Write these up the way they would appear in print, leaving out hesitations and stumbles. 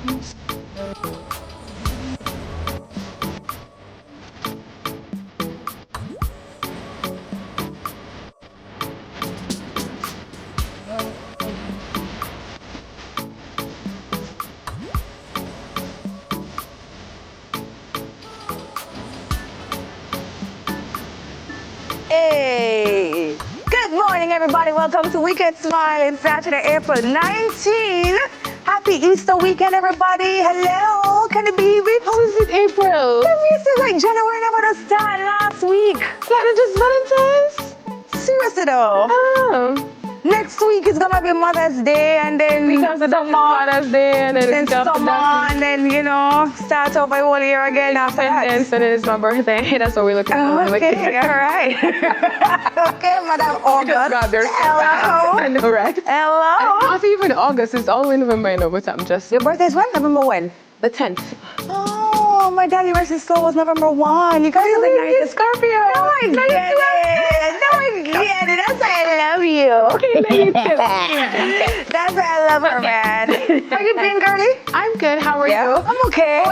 Hey! Good morning, everybody. Welcome to Weekend Smile in Saturday, April 19. Happy Easter weekend, everybody. Hello. Can it be it? How is it April? It feels like January never started last week. That is just Valentine's? Seriously, though. Oh. Next week is gonna be Mother's Day, and then Because of the Mother's Day, and then summer, and then, you know, start over the whole year again after that. And then it's my birthday. That's what we're looking for. Okay, all right. Okay, Madam August. Hello. I know, right? Hello. Not even August. It's all in November, you know, but I'm just... Your birthday is when? November when? The 10th. Oh, my daddy versus soul was November 1. You guys are the nicest. Scorpio. No, I get it. No, I get it. That's why I love you. Okay, ladies. That's why I love her, man. How you been, girlie? I'm good. How are you? I'm okay.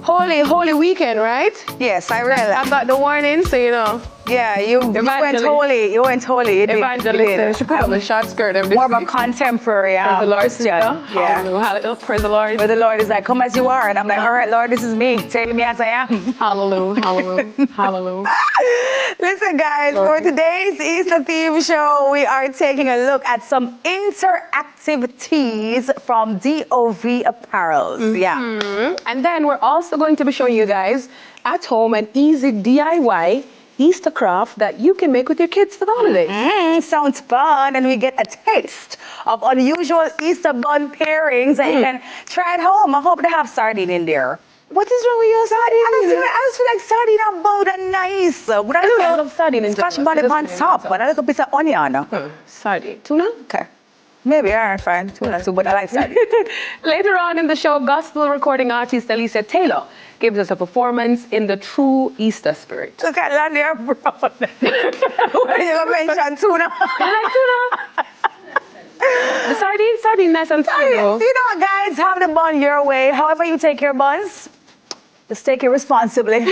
Holy weekend, right? Yes, I realized. I got the warning, so you know. Yeah, you went holy. You went holy. You did. Evangelist. She put on a short skirt. More of a contemporary. Praise the Lord, sister. Yeah. Hallelujah. Praise the Lord. But the Lord is like, come as you are. And I'm like, all right, Lord, this is me. Take me as I am. Hallelujah. Hallelujah. Hallelujah. Listen, guys, for today's Easter theme show, we are taking a look at some interactivities from DOV Apparel. Yeah. And then we're also going to be showing you guys at home an easy DIY Easter craft that you can make with your kids for the holidays. Sounds fun, and we get a taste of unusual Easter bun pairings that you can try at home. I hope they have sardine in there. What is wrong with your sardine? I just feel like sardine are bold and nice. But I love sardine in scotch bonnet on top, but a little bit of onion. Sardine. Tuna? Okay. Maybe, all right, fine. Tuna too, but I like sardine. Later on in the show, gospel recording artist Alicia Taylor gives us a performance in the true Easter spirit. Look at that there, bro. When you mention tuna. You like tuna? The sardine, nice and tiny. You know what, guys? Have the bun your way. However you take your buns, just take it responsibly.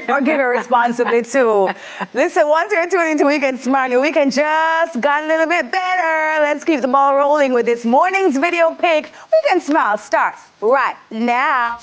Or give it responsibly, too. Listen, once you're tuning into Weekend Smile, your weekend just got a little bit better. Let's keep the ball rolling with this morning's video pick. Weekend Smile starts right now.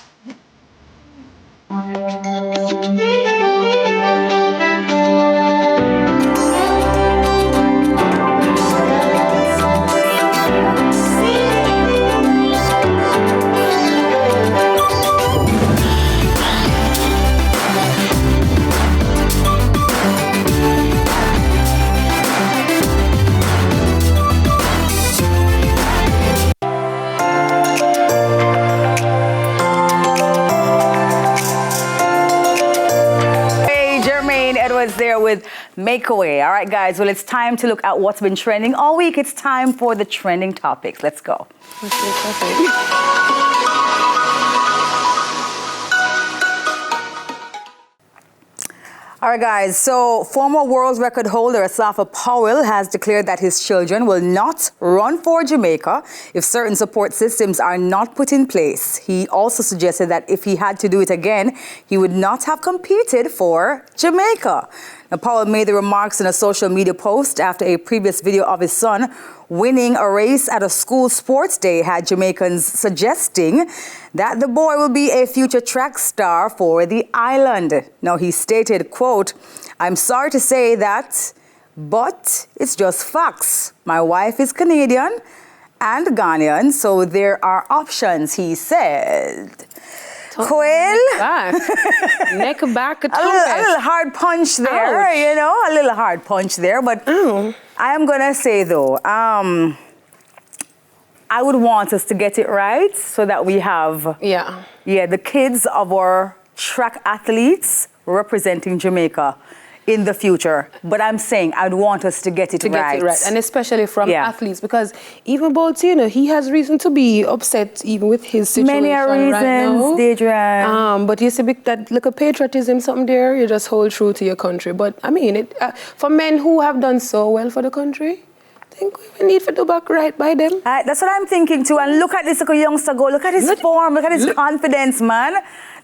There with Makeaway. All right, guys. Well, it's time to look at what's been trending all week. It's time for the trending topics. Let's go. All right, guys. So, former world record holder Asafa Powell has declared that his children will not run for Jamaica if certain support systems are not put in place. He also suggested that if he had to do it again, he would not have competed for Jamaica. Now, Powell made the remarks in a social media post after a previous video of his son winning a race at a school sports day had Jamaicans suggesting that the boy will be a future track star for the island. Now, he stated, quote, "I'm sorry to say that, but it's just facts. My wife is Canadian and Ghanaian, so there are options," he said. Quill. Neck back, a little hard punch there. Ouch. You know, a little hard punch there. But I am going to say, though, I would want us to get it right so that we have the kids of our track athletes representing Jamaica in the future. But I'm saying I'd want us to get it right. And especially from athletes, because even Bolt, you know, he has reason to be upset even with his situation. Many reasons, right now. But you see that look at patriotism, something there, you just hold true to your country. But I mean, for men who have done so well for the country, think we need to do back right by them. That's what I'm thinking too. And look at this little youngster go. Look at his form. Look at his confidence, man.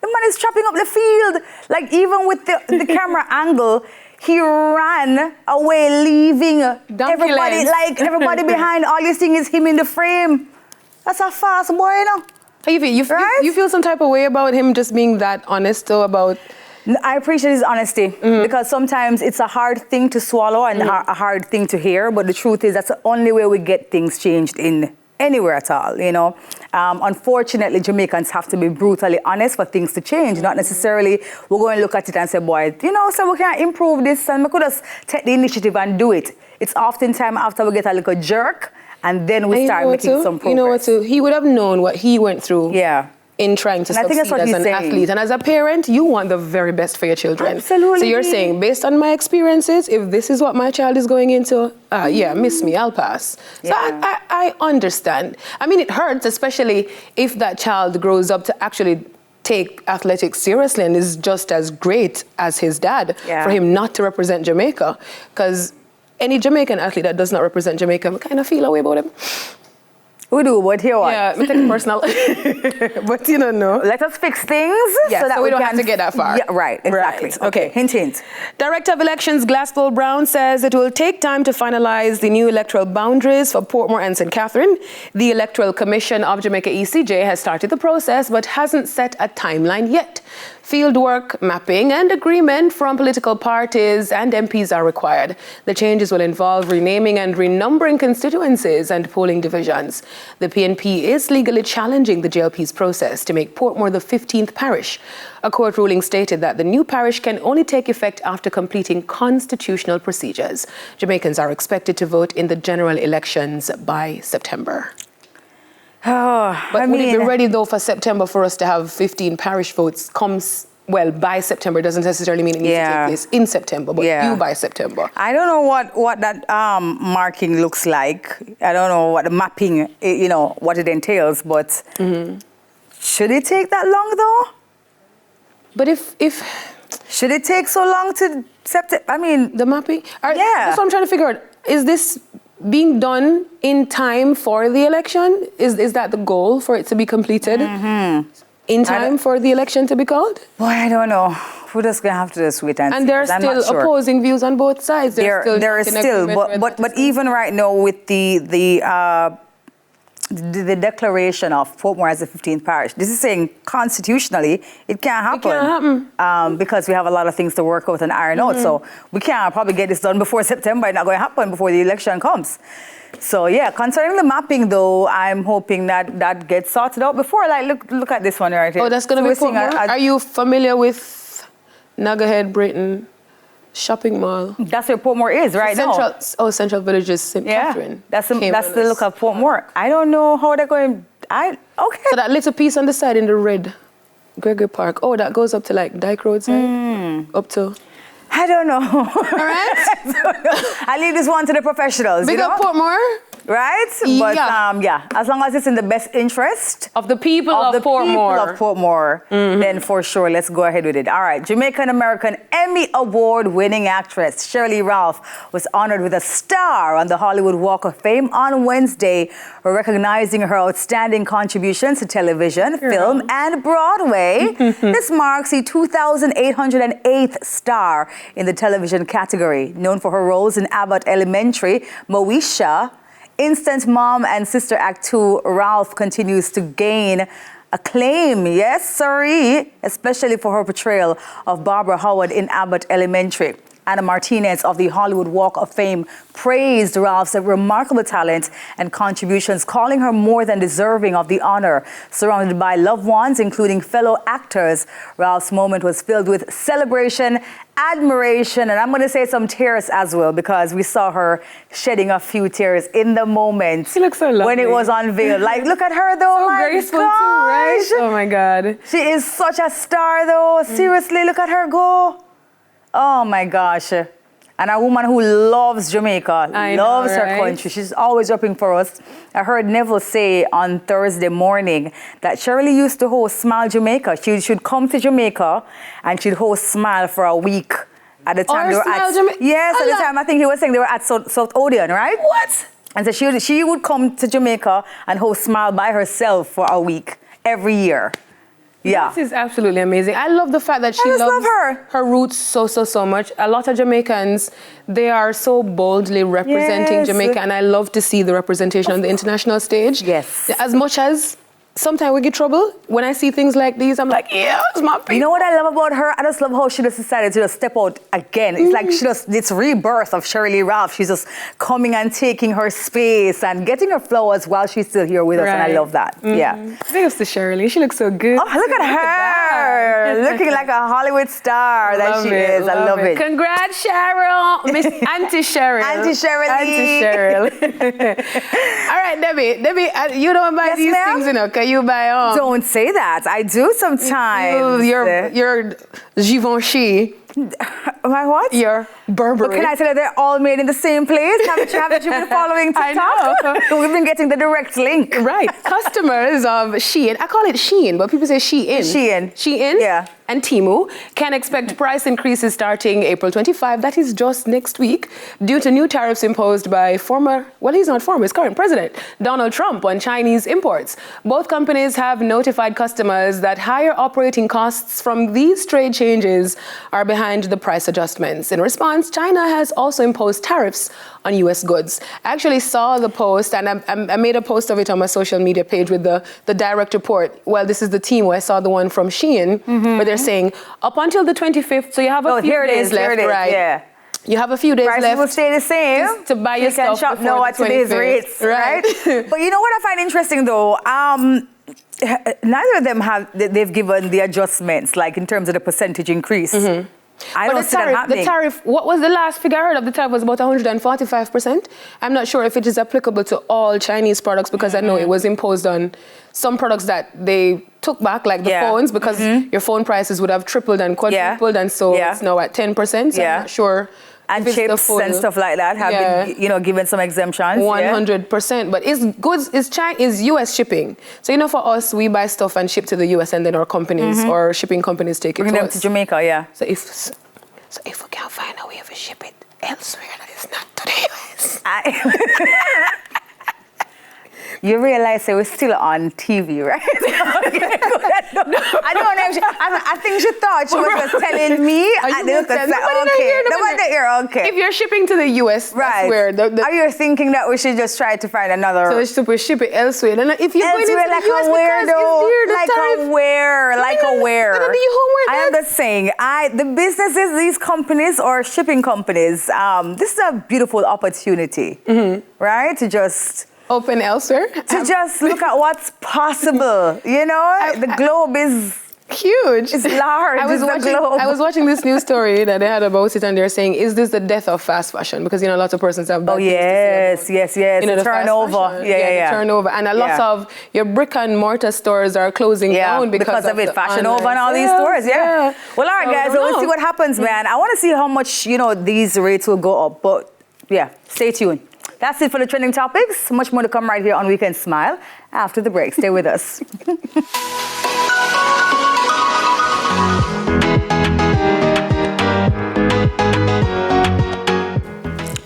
The man is chopping up the field. Like even with the camera angle, he ran away, leaving everybody behind. All you see is him in the frame. That's a fast boy, you know. How you feel? You feel some type of way about him just being that honest, though, about... I appreciate his honesty because sometimes it's a hard thing to swallow and a hard thing to hear, but the truth is that's the only way we get things changed in anywhere at all, you know. Unfortunately, Jamaicans have to be brutally honest for things to change, not necessarily we're going to look at it and say, boy, you know, so we can improve this and we could just take the initiative and do it. It's oftentimes after we get a little jerk and then we start making some progress. You know what, too? He would have known what he went through. Yeah. In trying to succeed as an athlete. And as a parent, you want the very best for your children. Absolutely. So you're saying, based on my experiences, if this is what my child is going into, miss me, I'll pass. So I understand. I mean, it hurts, especially if that child grows up to actually take athletics seriously and is just as great as his dad, for him not to represent Jamaica. Because any Jamaican athlete that does not represent Jamaica, I kind of feel a way about him. We do, but here what? Yeah, we take it personal. But you don't know. Let us fix things so that we don't have to get that far. Yeah, right, exactly. Right. Okay. Hint, hint. Director of Elections Glaspell Brown says it will take time to finalize the new electoral boundaries for Portmore and St. Catherine. The Electoral Commission of Jamaica ECJ has started the process but hasn't set a timeline yet. Fieldwork, mapping, and agreement from political parties and MPs are required. The changes will involve renaming and renumbering constituencies and polling divisions. The PNP is legally challenging the JLP's process to make Portmore the 15th parish. A court ruling stated that the new parish can only take effect after completing constitutional procedures. Jamaicans are expected to vote in the general elections by September. But would it be ready, though, for September for us to have 15 parish votes by September? It doesn't necessarily mean it needs to take place in September, but due by September. I don't know what that marking looks like. I don't know what the mapping, you know, what it entails, but should it take that long, though? But if... Should it take so long to September? I mean... The mapping? That's what I'm trying to figure out. Is this being done in time for the election? Is that the goal, for it to be completed in time for the election to be called? Boy, I don't know. We're just going to have to just wait and see. And there are still opposing views on both sides. There is still, but even right now with the declaration of Portmore as the 15th parish, this is saying constitutionally it can't happen. It can't happen. Because we have a lot of things to work out and iron out. So we can't probably get this done before September. It's not going to happen before the election comes. So yeah, concerning the mapping though, I'm hoping that gets sorted out before. Like look at this one right here. Oh, that's going to be Portmore? Are you familiar with Nagahead, Britain shopping mall? That's where Portmore is right now. Central Village is St. Catherine. That's the look of Portmore. I don't know how they're going. So that little piece on the side in the red, Gregory Park. Oh, that goes up to like Dyke Road side? Up to... I don't know. All right. I leave this one to the professionals. Big up Portmore. Right? But as long as it's in the best interest of the people of Portmore, then for sure, let's go ahead with it. All right. Jamaican-American Emmy Award-winning actress Sheryl Lee Ralph was honored with a star on the Hollywood Walk of Fame on Wednesday, recognizing her outstanding contributions to television, film, and Broadway. This marks the 2,808th star in the television category. Known for her roles in Abbott Elementary, Moesha, Instant Mom, and Sister Act 2, Ralph continues to gain acclaim, yes, sirree, especially for her portrayal of Barbara Howard in Abbott Elementary. Anna Martinez of the Hollywood Walk of Fame praised Ralph's remarkable talent and contributions, calling her more than deserving of the honor. Surrounded by loved ones, including fellow actors, Ralph's moment was filled with celebration, admiration, and I'm going to say some tears as well, because we saw her shedding a few tears in the moment. She looks so lovely when it was unveiled. Like, look at her though. So graceful too, right? Oh my God. She is such a star though. Seriously, look at her go. Oh my gosh. And a woman who loves Jamaica, loves her country. She's always upping for us. I heard Neville say on Thursday morning that Sheryl Lee used to host Smile Jamaica. She should come to Jamaica and she'd host Smile for a week. At the time they were at... Yes, at the time I think he was saying they were at South Odeon, right? What? And so she would come to Jamaica and host Smile by herself for a week every year. Yeah. This is absolutely amazing. I love the fact that she loves her roots so much. A lot of Jamaicans, they are so boldly representing Jamaica, and I love to see the representation on the international stage. Yes. As much as sometimes we get trouble, when I see things like these, I'm like, yeah, it's my people. You know what I love about her? I just love how she just decided to just step out again. It's like it's rebirth of Sheryl Lee Ralph. She's just coming and taking her space and getting her flowers while she's still here with us, and I love that. Yeah. Thanks to Sheryl Lee. She looks so good. Oh, look at her. Looking like a Hollywood star that she is. I love it. Congrats, Sheryl. Miss Auntie Sheryl. Auntie Sheryl Lee. Auntie Sheryl. All right, Debbie. Debbie, you don't buy these things, you know, okay? You buy Don't say that. I do sometimes. Your Givenchy. My what? Your Burberry. But can I tell you they're all made in the same place? Haven't you been following TikTok? I know. We've been getting the direct link. Right. Customers of Shein, I call it Shein, but people say Shein. Shein. Yeah. And Temu can expect price increases starting April 25, that is just next week, due to new tariffs imposed by he's current president, Donald Trump, on Chinese imports. Both companies have notified customers that higher operating costs from these trade changes are behind the price adjustments. In response, China has also imposed tariffs on U.S. goods. I actually saw the post, and I made a post of it on my social media page with the direct report. Well, this is the team where I saw the one from Shein, where they're saying up until the 25th, so you have a few days left, right? Yeah. You have a few days Prices left. will stay the same. Just to buy your stuff. You can shop now at today's rates, right? But you know what I find interesting though? Neither of them they've given the adjustments, like in terms of the percentage increase. I don't see that happening. The tariff, what was the last figure I heard of? The tariff was about 145%. I'm not sure if it is applicable to all Chinese products, because I know it was imposed on some products that they took back, like the phones, because your phone prices would have tripled and quadrupled, and so it's now at 10%. So I'm not sure. And chips and stuff like that have been, given some exemptions. 100%. But is US shipping. So, for us, we buy stuff and ship to the US, and then our companies or shipping companies take it Bring to them us. to Jamaica, So if we can find a way to ship it elsewhere that is not to the US. You realize we're still on TV, right? I don't know. I think she thought she was just telling me. If you're shipping to the US, that's where are you thinking that we should just try to find another? So we ship it elsewhere. And if you're going into the US, like a where? I am just saying, the businesses, these companies or shipping companies, this is a beautiful opportunity, right? To just open elsewhere. To just look at what's possible. The globe is huge. It's large. I was watching this news story that they had about it, and they're saying, is this the death of fast fashion? Because, lots of persons have bad yes. The turnover. The turnover. And a lot of your brick and mortar stores are closing down because of it. Fashion Nova and all these stores, Well, all right, guys, so we'll see what happens, man. I want to see how much, these rates will go up. But, stay tuned. That's it for the trending topics. Much more to come right here on Weekend Smile after the break. Stay with us.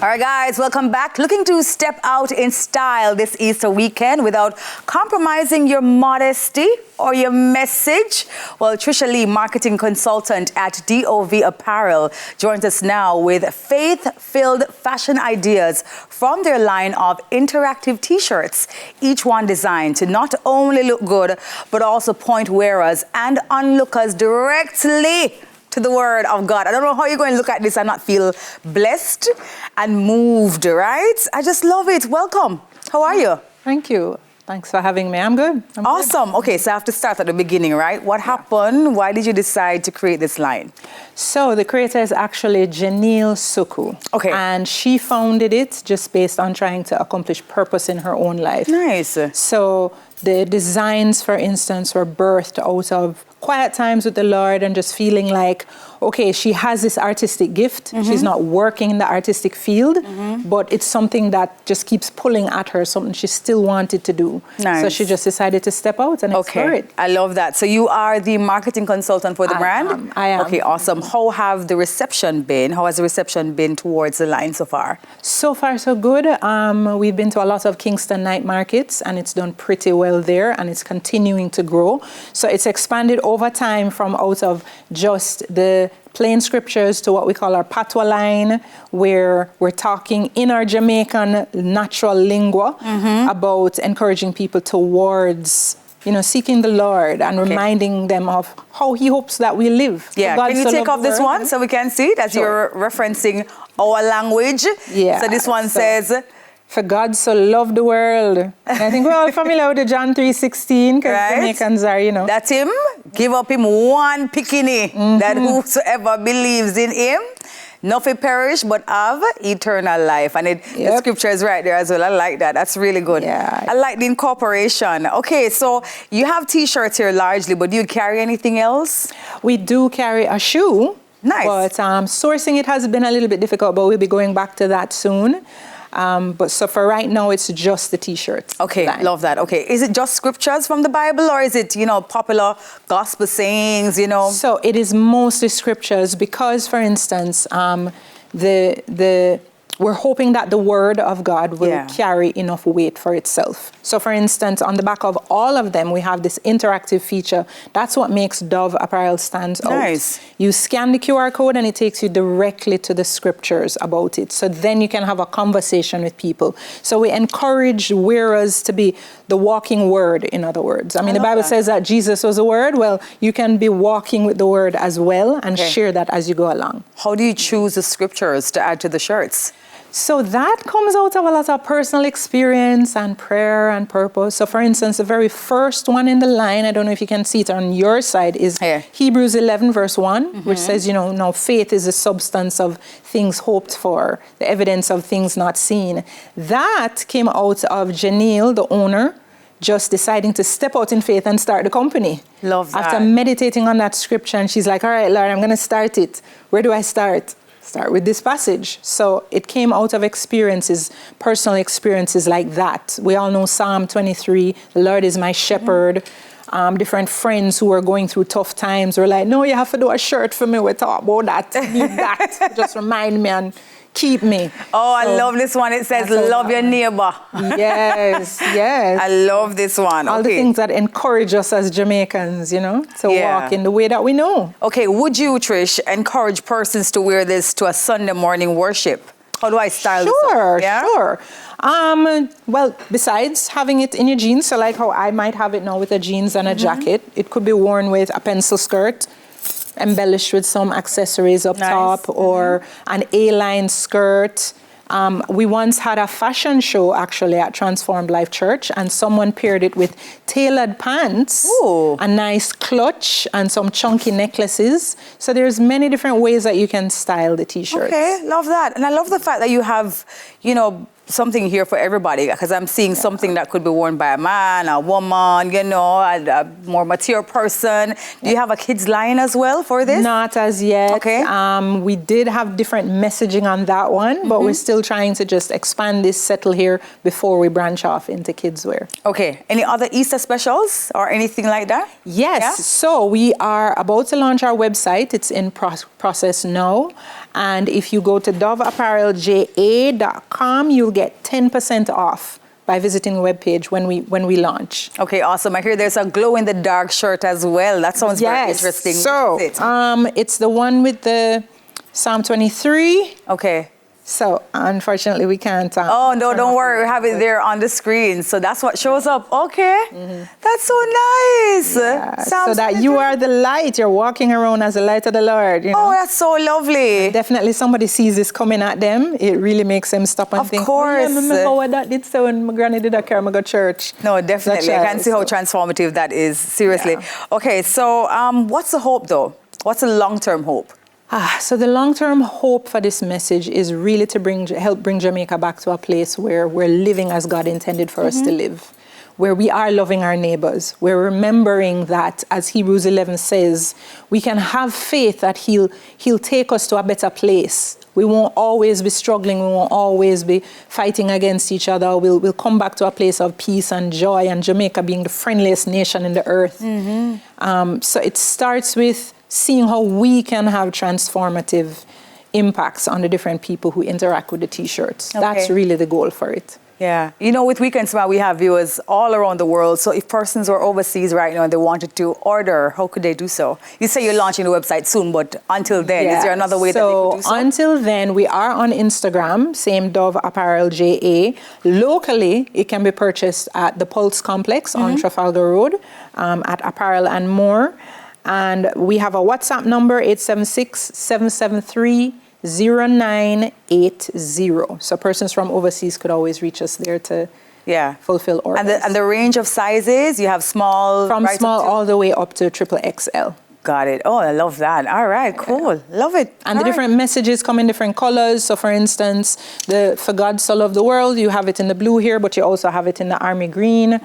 All right, guys, welcome back. Looking to step out in style this Easter weekend without compromising your modesty or your message? Well, Sheryl Lee, marketing consultant at DOV Apparel, joins us now with faith-filled fashion ideas from their line of interactive T-shirts, each one designed to not only look good, but also point wearers and onlookers directly to the word of God. I don't know how you're going to look at this and not feel blessed and moved, right? I just love it. Welcome. How are you? Thank you. Thanks for having me. I'm good. Awesome. Okay, so I have to start at the beginning, right? What happened? Why did you decide to create this line? So the creator is actually Janelle Suku. Okay. And she founded it just based on trying to accomplish purpose in her own life. Nice. So the designs, for instance, were birthed out of quiet times with the Lord and just feeling like, okay, she has this artistic gift. She's not working in the artistic field, but it's something that just keeps pulling at her, something she still wanted to do. Nice. So she just decided to step out and explore it. I love that. So you are the marketing consultant for the brand? I am. Okay, awesome. How have the reception been? How has the reception been towards the line so far? So far, so good. We've been to a lot of Kingston night markets, and it's done pretty well there, and it's continuing to grow. So it's expanded over time from out of just the plain scriptures to what we call our patois line, where we're talking in our Jamaican natural lingua about encouraging people towards, you know, seeking the Lord and reminding them of how he hopes that we live. Yeah, can you take off this one so we can see it as you're referencing our language? Yeah. So this one says, for God so loved the world. And I think we're all familiar with the John 3:16, because Jamaicans are, you know. That him, give up him one pickiny, that whosoever believes in him, not will perish, but have eternal life. And the scripture is right there as well. I like that. That's really good. Yeah. I like the incorporation. Okay, so you have T-shirts here largely, but do you carry anything else? We do carry a shoe. Nice. But sourcing it has been a little bit difficult, but we'll be going back to that soon. But so for right now, it's just the T-shirts. Okay, love that. Okay, is it just scriptures from the Bible, or is it, you know, popular gospel sayings, you know? So it is mostly scriptures because, for instance, we're hoping that the word of God will carry enough weight for itself. So for instance, on the back of all of them, we have this interactive feature. That's what makes Dove Apparel stand out. Nice. You scan the QR code and it takes you directly to the scriptures about it. So then you can have a conversation with people. So we encourage wearers to be the walking word, in other words. I mean, the Bible says that Jesus was a word. Well, you can be walking with the word as well and share that as you go along. How do you choose the scriptures to add to the shirts? So that comes out of a lot of personal experience and prayer and purpose. So for instance, the very first one in the line, I don't know if you can see it on your side, is Hebrews 11 verse 1, which says, you know, now faith is the substance of things hoped for, the evidence of things not seen. That came out of Janelle, the owner, just deciding to step out in faith and start the company. Love that. After meditating on that scripture, and she's like, all right, Lord, I'm going to start it. Where do I start? Start with this passage. So it came out of experiences, personal experiences like that. We all know Psalm 23, the Lord is my shepherd. Different friends who were going through tough times were like, no, you have to do a shirt for me. We talk about that. Need that. Just remind me and keep me. Oh, I love this one. It says, love your neighbor. Yes, yes. I love this one. All the things that encourage us as Jamaicans, you know, to walk in the way that we know. Okay, would you, Trish, encourage persons to wear this to a Sunday morning worship? How do I style this up? Sure. Well, besides having it in your jeans, so like how I might have it now with a jeans and a jacket, it could be worn with a pencil skirt, embellished with some accessories up top, or an A-line skirt. We once had a fashion show actually at Transformed Life Church, and someone paired it with tailored pants, a nice clutch, and some chunky necklaces. So there's many different ways that you can style the T-shirts. Okay, love that. And I love the fact that you have, you know, something here for everybody, because I'm seeing something that could be worn by a man, a woman, you know, a more mature person. Do you have a kids line as well for this? Not as yet. Okay. We did have different messaging on that one, but we're still trying to just expand this, settle here before we branch off into kids wear. Okay. Any other Easter specials or anything like that? Yes. Yeah? So we are about to launch our website. It's in process now. And if you go to doveapparelja.com, you'll get 10% off by visiting the webpage when we launch. Okay, awesome. I hear there's a glow-in-the-dark shirt as well. That sounds very interesting. So it's the one with the Psalm 23. Okay. So unfortunately, we can't. Oh, no, don't worry. We have it there on the screen. So that's what shows up. Okay. That's so nice. Yeah. So that you are the light. You're walking around as the light of the Lord. You know? Oh, that's so lovely. Definitely somebody sees this coming at them. It really makes them stop and think, course. Oh, yeah, remember how that did so when my granny did that carry me go church. No, definitely. I can see how transformative that is. Seriously. Yeah. Okay, so what's the hope, though? What's the long-term hope? So the long-term hope for this message is really to help bring Jamaica back to a place where we're living as God intended for us to live, where we are loving our neighbors. We're remembering that, as Hebrews 11 says, we can have faith that he'll take us to a better place. We won't always be struggling. We won't always be fighting against each other. We'll come back to a place of peace and joy, and Jamaica being the friendliest nation in the earth. So it starts with seeing how we can have transformative impacts on the different people who interact with the T-shirts. Okay. That's really the goal for it. Yeah. You know, with Weekend Smile, we have viewers all around the world. So if persons are overseas right now and they wanted to order, how could they do so? You say you're launching the website soon, but until then, is there another way that they could do so? Until then, we are on Instagram, same Dove Apparel JA. Locally, it can be purchased at the Pulse Complex on Trafalgar Road at Apparel and More. And we have a WhatsApp number, 876-773-0980. So persons from overseas could always reach us there to fulfill orders. And the range of sizes, you have small... From small all the way up to triple XL. Got it. Oh, I love that. All right, cool. Yeah. Love it. And the different messages come in different colors. So for instance, the For God So Loved the World, you have it in the blue here, but you also have it in the army green.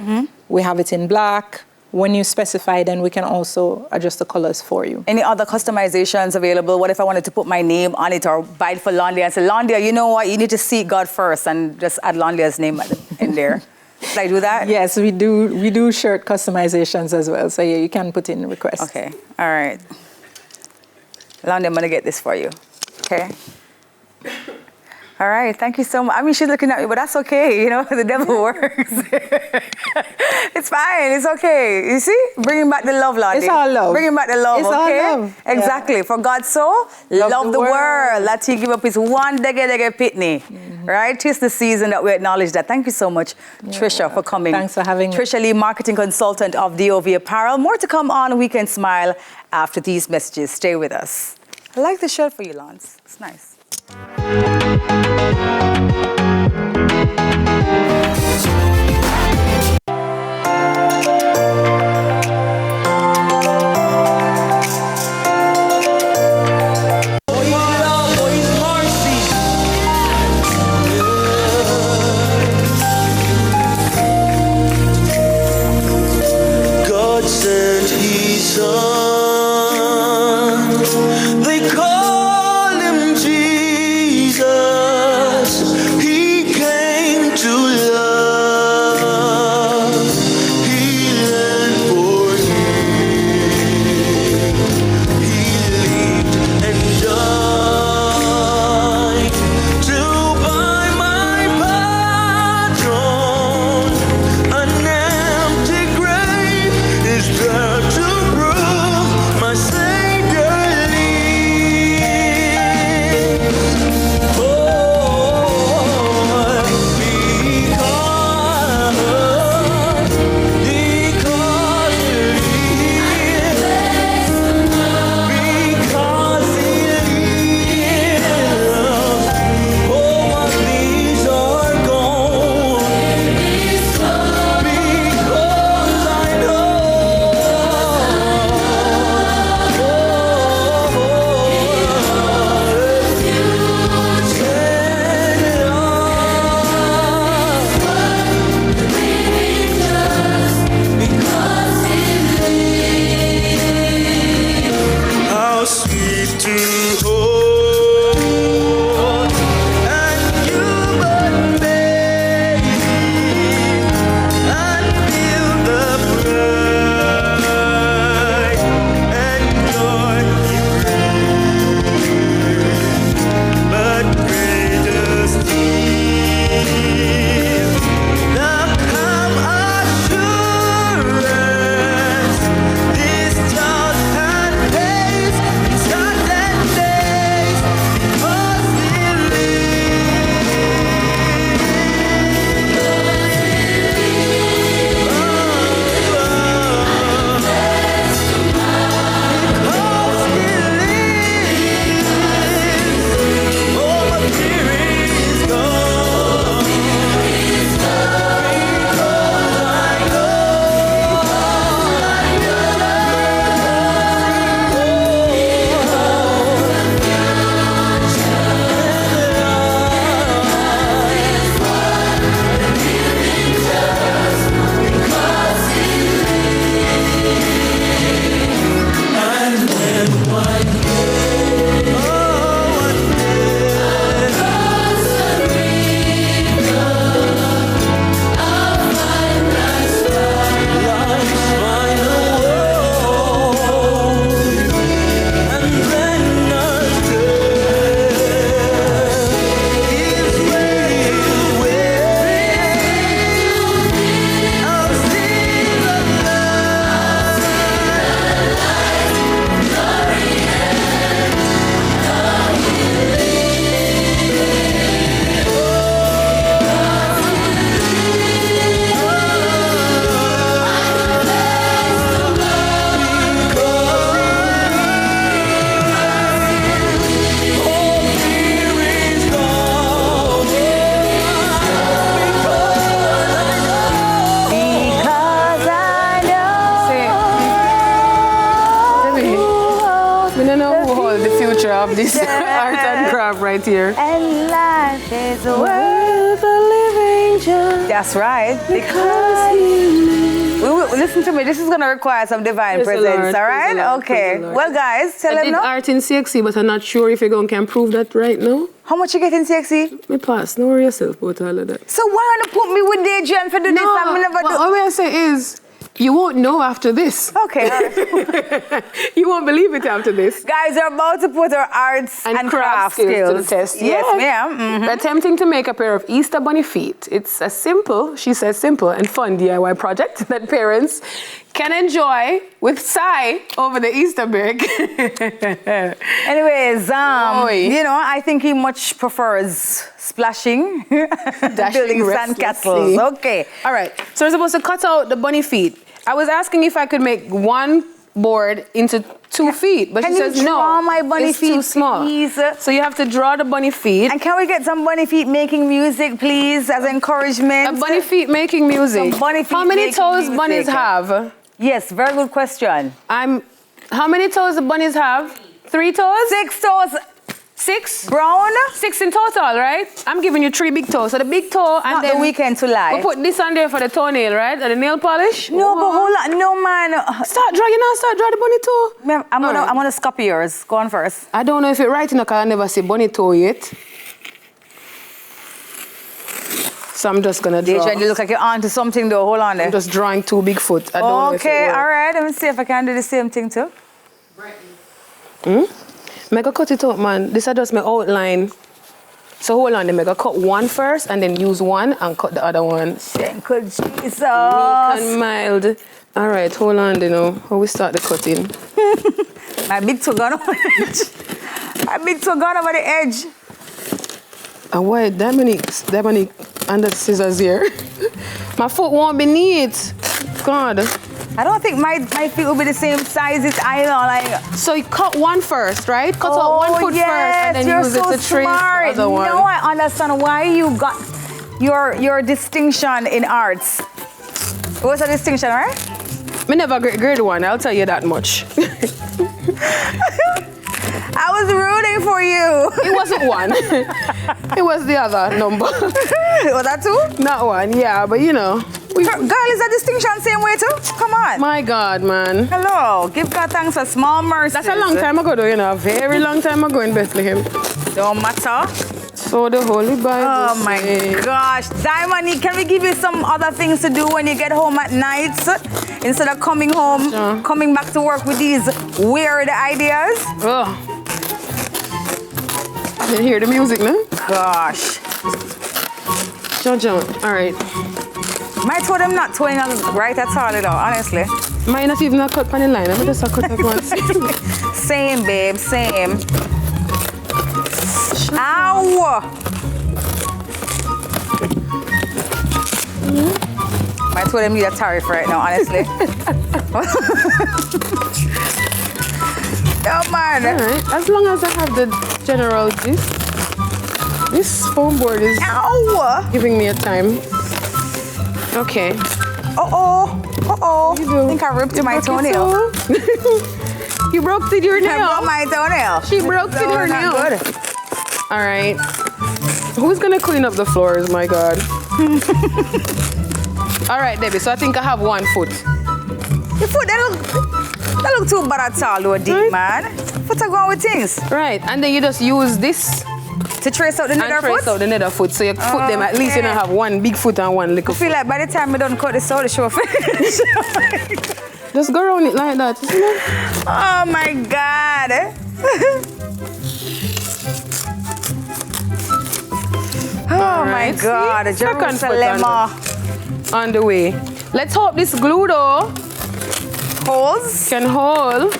We have it in black. When you specify, then we can also adjust the colors for you. Any other customizations available? What if I wanted to put my name on it or buy it for Londia and say, Londia, you know what? You need to seek God first, and just add Londia's name in there. Should I do that? Yes, we do shirt customizations as well. So yeah, you can put in requests. Okay. All right. Londia, I'm going to get this for you. Okay. All right, thank you so much. I mean, she's looking at me, but that's okay. You know, the devil works. It's fine. It's okay. You see? Bringing back the love, Londia. It's all love. Bringing back the love, it's okay? All love. Exactly. Yeah. For God so loved the world that he give up his one dege pitney. Right? 'Tis the season that we acknowledge that. Thank you so much, Trisha, for coming. Thanks for having me. Sheryl Lee, marketing consultant of DOV Apparel. More to come on Weekend Smile after these messages. Stay with us. I like the shirt for you, Lance. It's nice. God sent his son. They call him Jesus. He came to love, heal and forgive. He lived and died to buy my pardon. An empty grave is there to prove We don't know who holds the future of this art and craft right here. And life is Worth a living just That's right. Because listen to me. This is gonna require some divine Praise the presence. Lord, all right? praise the Lord, Okay. praise the Lord. Well, guys, tell I them did no. art in CXC, but I'm not sure if you're going to prove that right now. How much you get in CXC? Me pass. Don't worry yourself about all of that. So why not put me with the Adrian for do this? I'm never do. All I say is, you won't know after this. Okay. All right. You won't believe it after this. Guys, we're about to put our arts and craft skills to the test. Yes, Yeah. ma'am. Mhm. We're attempting to make a pair of Easter bunny feet. It's a simple, she says simple, and fun DIY project that parents can enjoy with Sai over the Easter break. Anyways, Oi. you know, I think he much prefers splashing, building restlessly. sandcastles. Okay. All right, so we're supposed to cut out the bunny feet. I was asking if I could make one board into 2 feet, but Can she you says no. draw my bunny it's feet, too small. please? So you have to draw the bunny feet. And can we get some bunny feet making music, please, as encouragement? A bunny feet making music. Some bunny feet How many making toes music. bunnies have? Yes, very good question. How many toes the bunnies have? 3 toes? 6 toes. 6? Brown. 6 in total, right? I'm giving you 3 big toes. So the big toe and Not then the weekend to lie. we put this on there for the toenail, right? And the nail polish. No, but hold on. No, man. Start drawing now. Start drawing the bunny toe. Ma'am, I'm All right. gonna copy yours. Go on first. I don't know if it's right enough because I never see bunny toe yet. So I'm just gonna draw. Deja, you look like you're onto something though. Hold on there. I'm just drawing 2 big foot. I don't know if it Okay, works. all right. Let me see if I can do the same thing too. Mega cut it out, man. This is just my outline. So hold on, Mega cut one first and then use one and cut the other one. Thank you, Jesus. Meek and mild. All right, hold on, you know, how we start the cutting. My big toe gone over the edge. My big toe gone over the edge. And why Dominic and the scissors here? My foot won't be neat. God. I don't think my feet will be the same size as I know. Like, So you cut one first, right? Cut out one foot yes, first and then you're use so it to trace smart. the other one. Now I understand why you got your distinction in arts. What's a distinction, right? Me never grade 1, I'll tell you that much. I was rooting for you. It wasn't 1. It was the other number. Was that 2? Not 1, yeah, but you know. Girl, is a distinction same way too? Come on. My God, man. Hello. Give God thanks for small mercies. That's a long time ago, though, you know, a very long time ago in Bethlehem. Don't matter. So the Holy Bible. Oh my gosh. Diamond, can we give you some other things to do when you get home at night? Instead of coming home, coming back to work with these weird ideas? Oh. You hear the music, no? Gosh. John. All right. My told them not towing right at all, you know, honestly. Mine not even a cut on the line. I'm just a cut at once. Same, babe, same. Ow! I told them need a tariff right now, honestly. Oh, man. All right. As long as I have the general gist. This foam board is Ow! giving me a time. Okay. Uh-oh. Uh-oh. You do. I think I ripped my broke toenail. your toe? You broke your I nail. broke my toenail. She broke So her not nail. good. All right. Who's gonna clean up the floors? My God. All right, Debbie. So I think I have 1 foot. Your foot, that look too bad at all, though, deep, man. Foot are going with things. Right, and then you just use this To trace out the and nether trace foot? out the nether foot. So you put them at least you don't have 1 big foot and 1 little I feel foot. like by the time we done cut this out, the show finish. Just go around it like that. Isn't it? Oh my God. Oh my Alright, God, see? Second foot Jerusalem. on the way. Let's hope this glue though Holes. can hold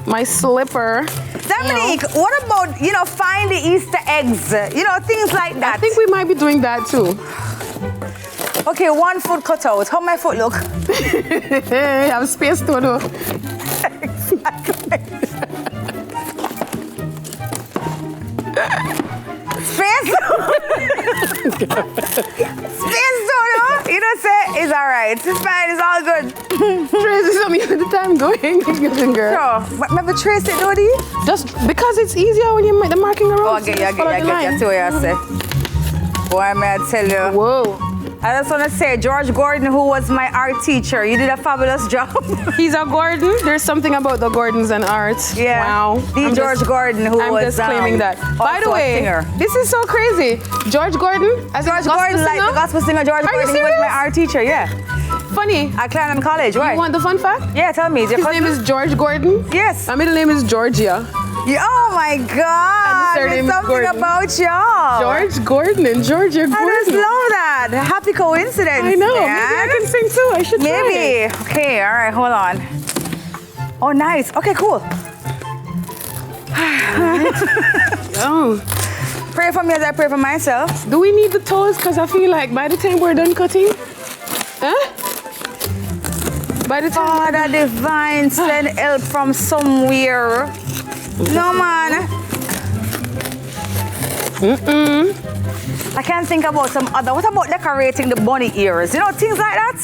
my slipper. Dominique, what about, find the Easter eggs? Things like that. I think we might be doing that too. Okay, 1 foot cut out. How my foot look? Hey, I have space to do. Space? Space Dodo, you know, say, it's all right. It's fine, it's all good. Tracy, some of the time going, girl. Sure, but maybe trace it, Dodie. Just because it's easier when you make the marking around. Oh, I get you. I see what you say. Boy, may I tell you. Whoa. I just want to say, George Gordon, who was my art teacher, you did a fabulous job. He's a Gordon. There's something about the Gordons and art. Yeah. Wow. The George Gordon, who I'm was just claiming that. By the also a way, singer. this is so crazy. George Gordon, as George a gospel Gordon, like singer? the gospel singer George Are you Gordon, he was my serious? art teacher, yeah. Funny. At Clarendon College, right? You want the fun fact? Yeah, tell me. Is your His cousin? name is George Gordon. Yes. My middle name is Georgia. Yeah, oh my God. surname There's is something Gordon. about y'all. George Gordon and Georgia Gordon. I just love that. Happy coincidence. I know. man. Maybe I can sing too. I should try. Maybe. Okay, all right, hold on. Oh, nice. Okay, cool. Oh. Pray for me as I pray for myself. Do we need the toes? Because I feel like by the time we're done cutting, huh? By the time. Father divine, send help from somewhere. No, man. I can't think about some other. What about decorating the bunny ears? You know, things like that?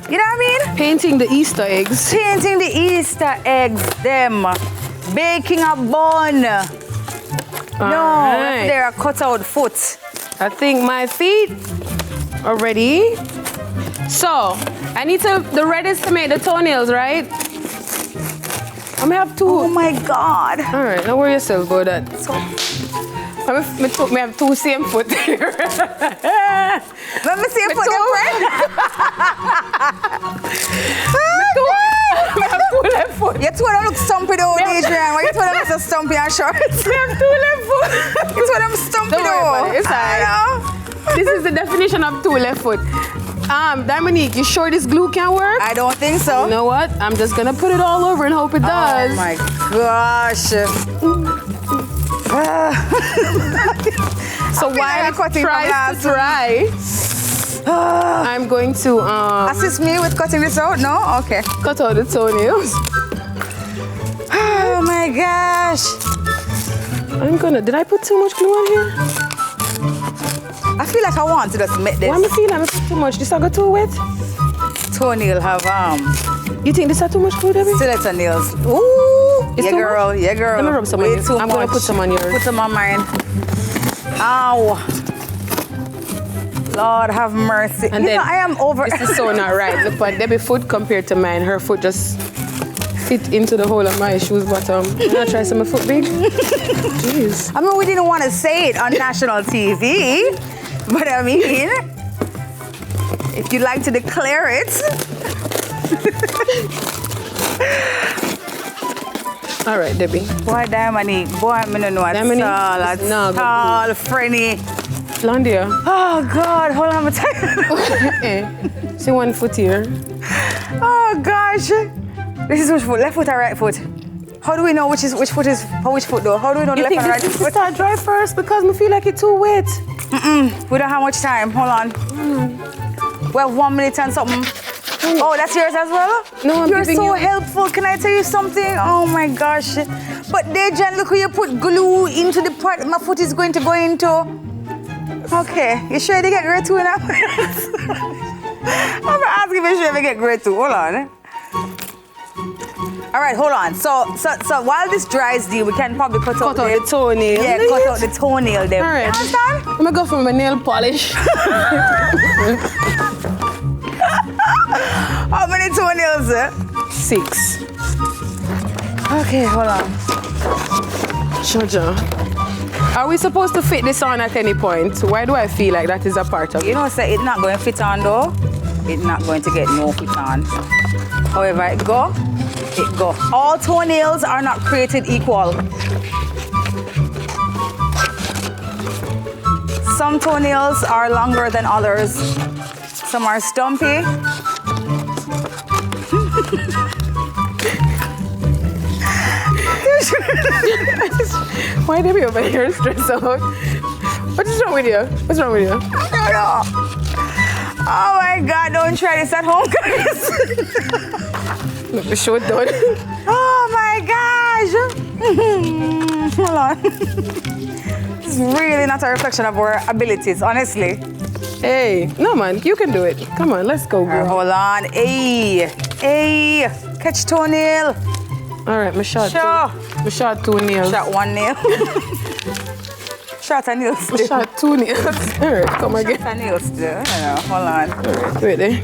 You know what I mean? Painting the Easter eggs. Painting the Easter eggs, them. Baking a bun. No, right. they're a cutout foot. I think my feet are ready. So, I need the red is to make the toenails, right? I'm gonna have two. Oh my God. All right, don't worry yourself about that. So, Me have two same foot here. let me see if I Me have two left foot. You two of them look stumpy though, Adrian. Why you two of them look so stumpy and short? Me have two left foot. You two of them stumpy Don't worry though. about it, it's all right. I know. This is the definition of two left foot. Dominique, you sure this glue can work? I don't think so. You know what? I'm just gonna put it all over and hope it does. Oh my gosh. So while I it cutting from tries last to dry, I'm going to Assist me with cutting this out? No? Okay. cut out the toenails. Oh my gosh. Did I put too much glue on here? I feel like I want to just make this. Why am I feeling I put too much? This I got too wet? Toenail have You think this are too much glue, Debbie? stiletto nails. Ooh. It's Yeah too girl, much? yeah girl. Let me rub some on Way yours. too I'm gonna much. put some on yours. Put some on mine. Ow. Lord have mercy. And you then know, I am over. This is so not right. Look at Debbie's foot compared to mine. Her foot just fit into the hole of my shoes bottom. I'm gonna try some of my foot big. Jeez. I mean, we didn't want to say it on national TV, but I mean, if you'd like to declare it. All right, Debbie. Boy, Dominique, boy, I don't know what's Dominique, all, it's not good. all, Frenny. Blondia. Oh, God, hold on, I'm tired. See one foot here. Oh, gosh. This is which foot, left foot or right foot? How do we know which foot is, for which foot though? How do we know the You left think and right this foot? start dry first because I feel like it's too wet. We don't have much time, hold on. We have 1 minute and something. Oh, that's yours as well? No, I'm You're giving so you- helpful. Can I tell you something? Oh my gosh. But Dejan, look how you put glue into the part my foot is going to go into. Okay, you sure they get grade 2 now? I'm gonna ask if you sure they get grade 2. Hold on. All right, hold on. So while this dries, we can probably cut out the toenail. Yeah, cut out the toenail there. All right. You understand? I'm gonna go for my nail polish. How many toenails? 6. Okay, hold on. Georgia. Are we supposed to fit this on at any point? Why do I feel like that is a part of it? You know, say it's not going to fit on though. It's not going to get no fit on. However it go. All toenails are not created equal. Some toenails are longer than others. Some are stumpy. Why did we over here stressed out? What is wrong with you? What's wrong with you? I don't know. Oh my God, don't try this at home, guys. Look, the show done. Oh my gosh. Hold on. It's really not a reflection of our abilities, honestly. Hey, no man, you can do it. Come on, let's go, girl. Hold on. Hey, catch toenail. All right, my shot. Sure. My shot 2 nails. Shot 1 nail. Shot a nail My still. shot 2 nails. All right, come again. Shot a nail still. Hold on. All right, wait there.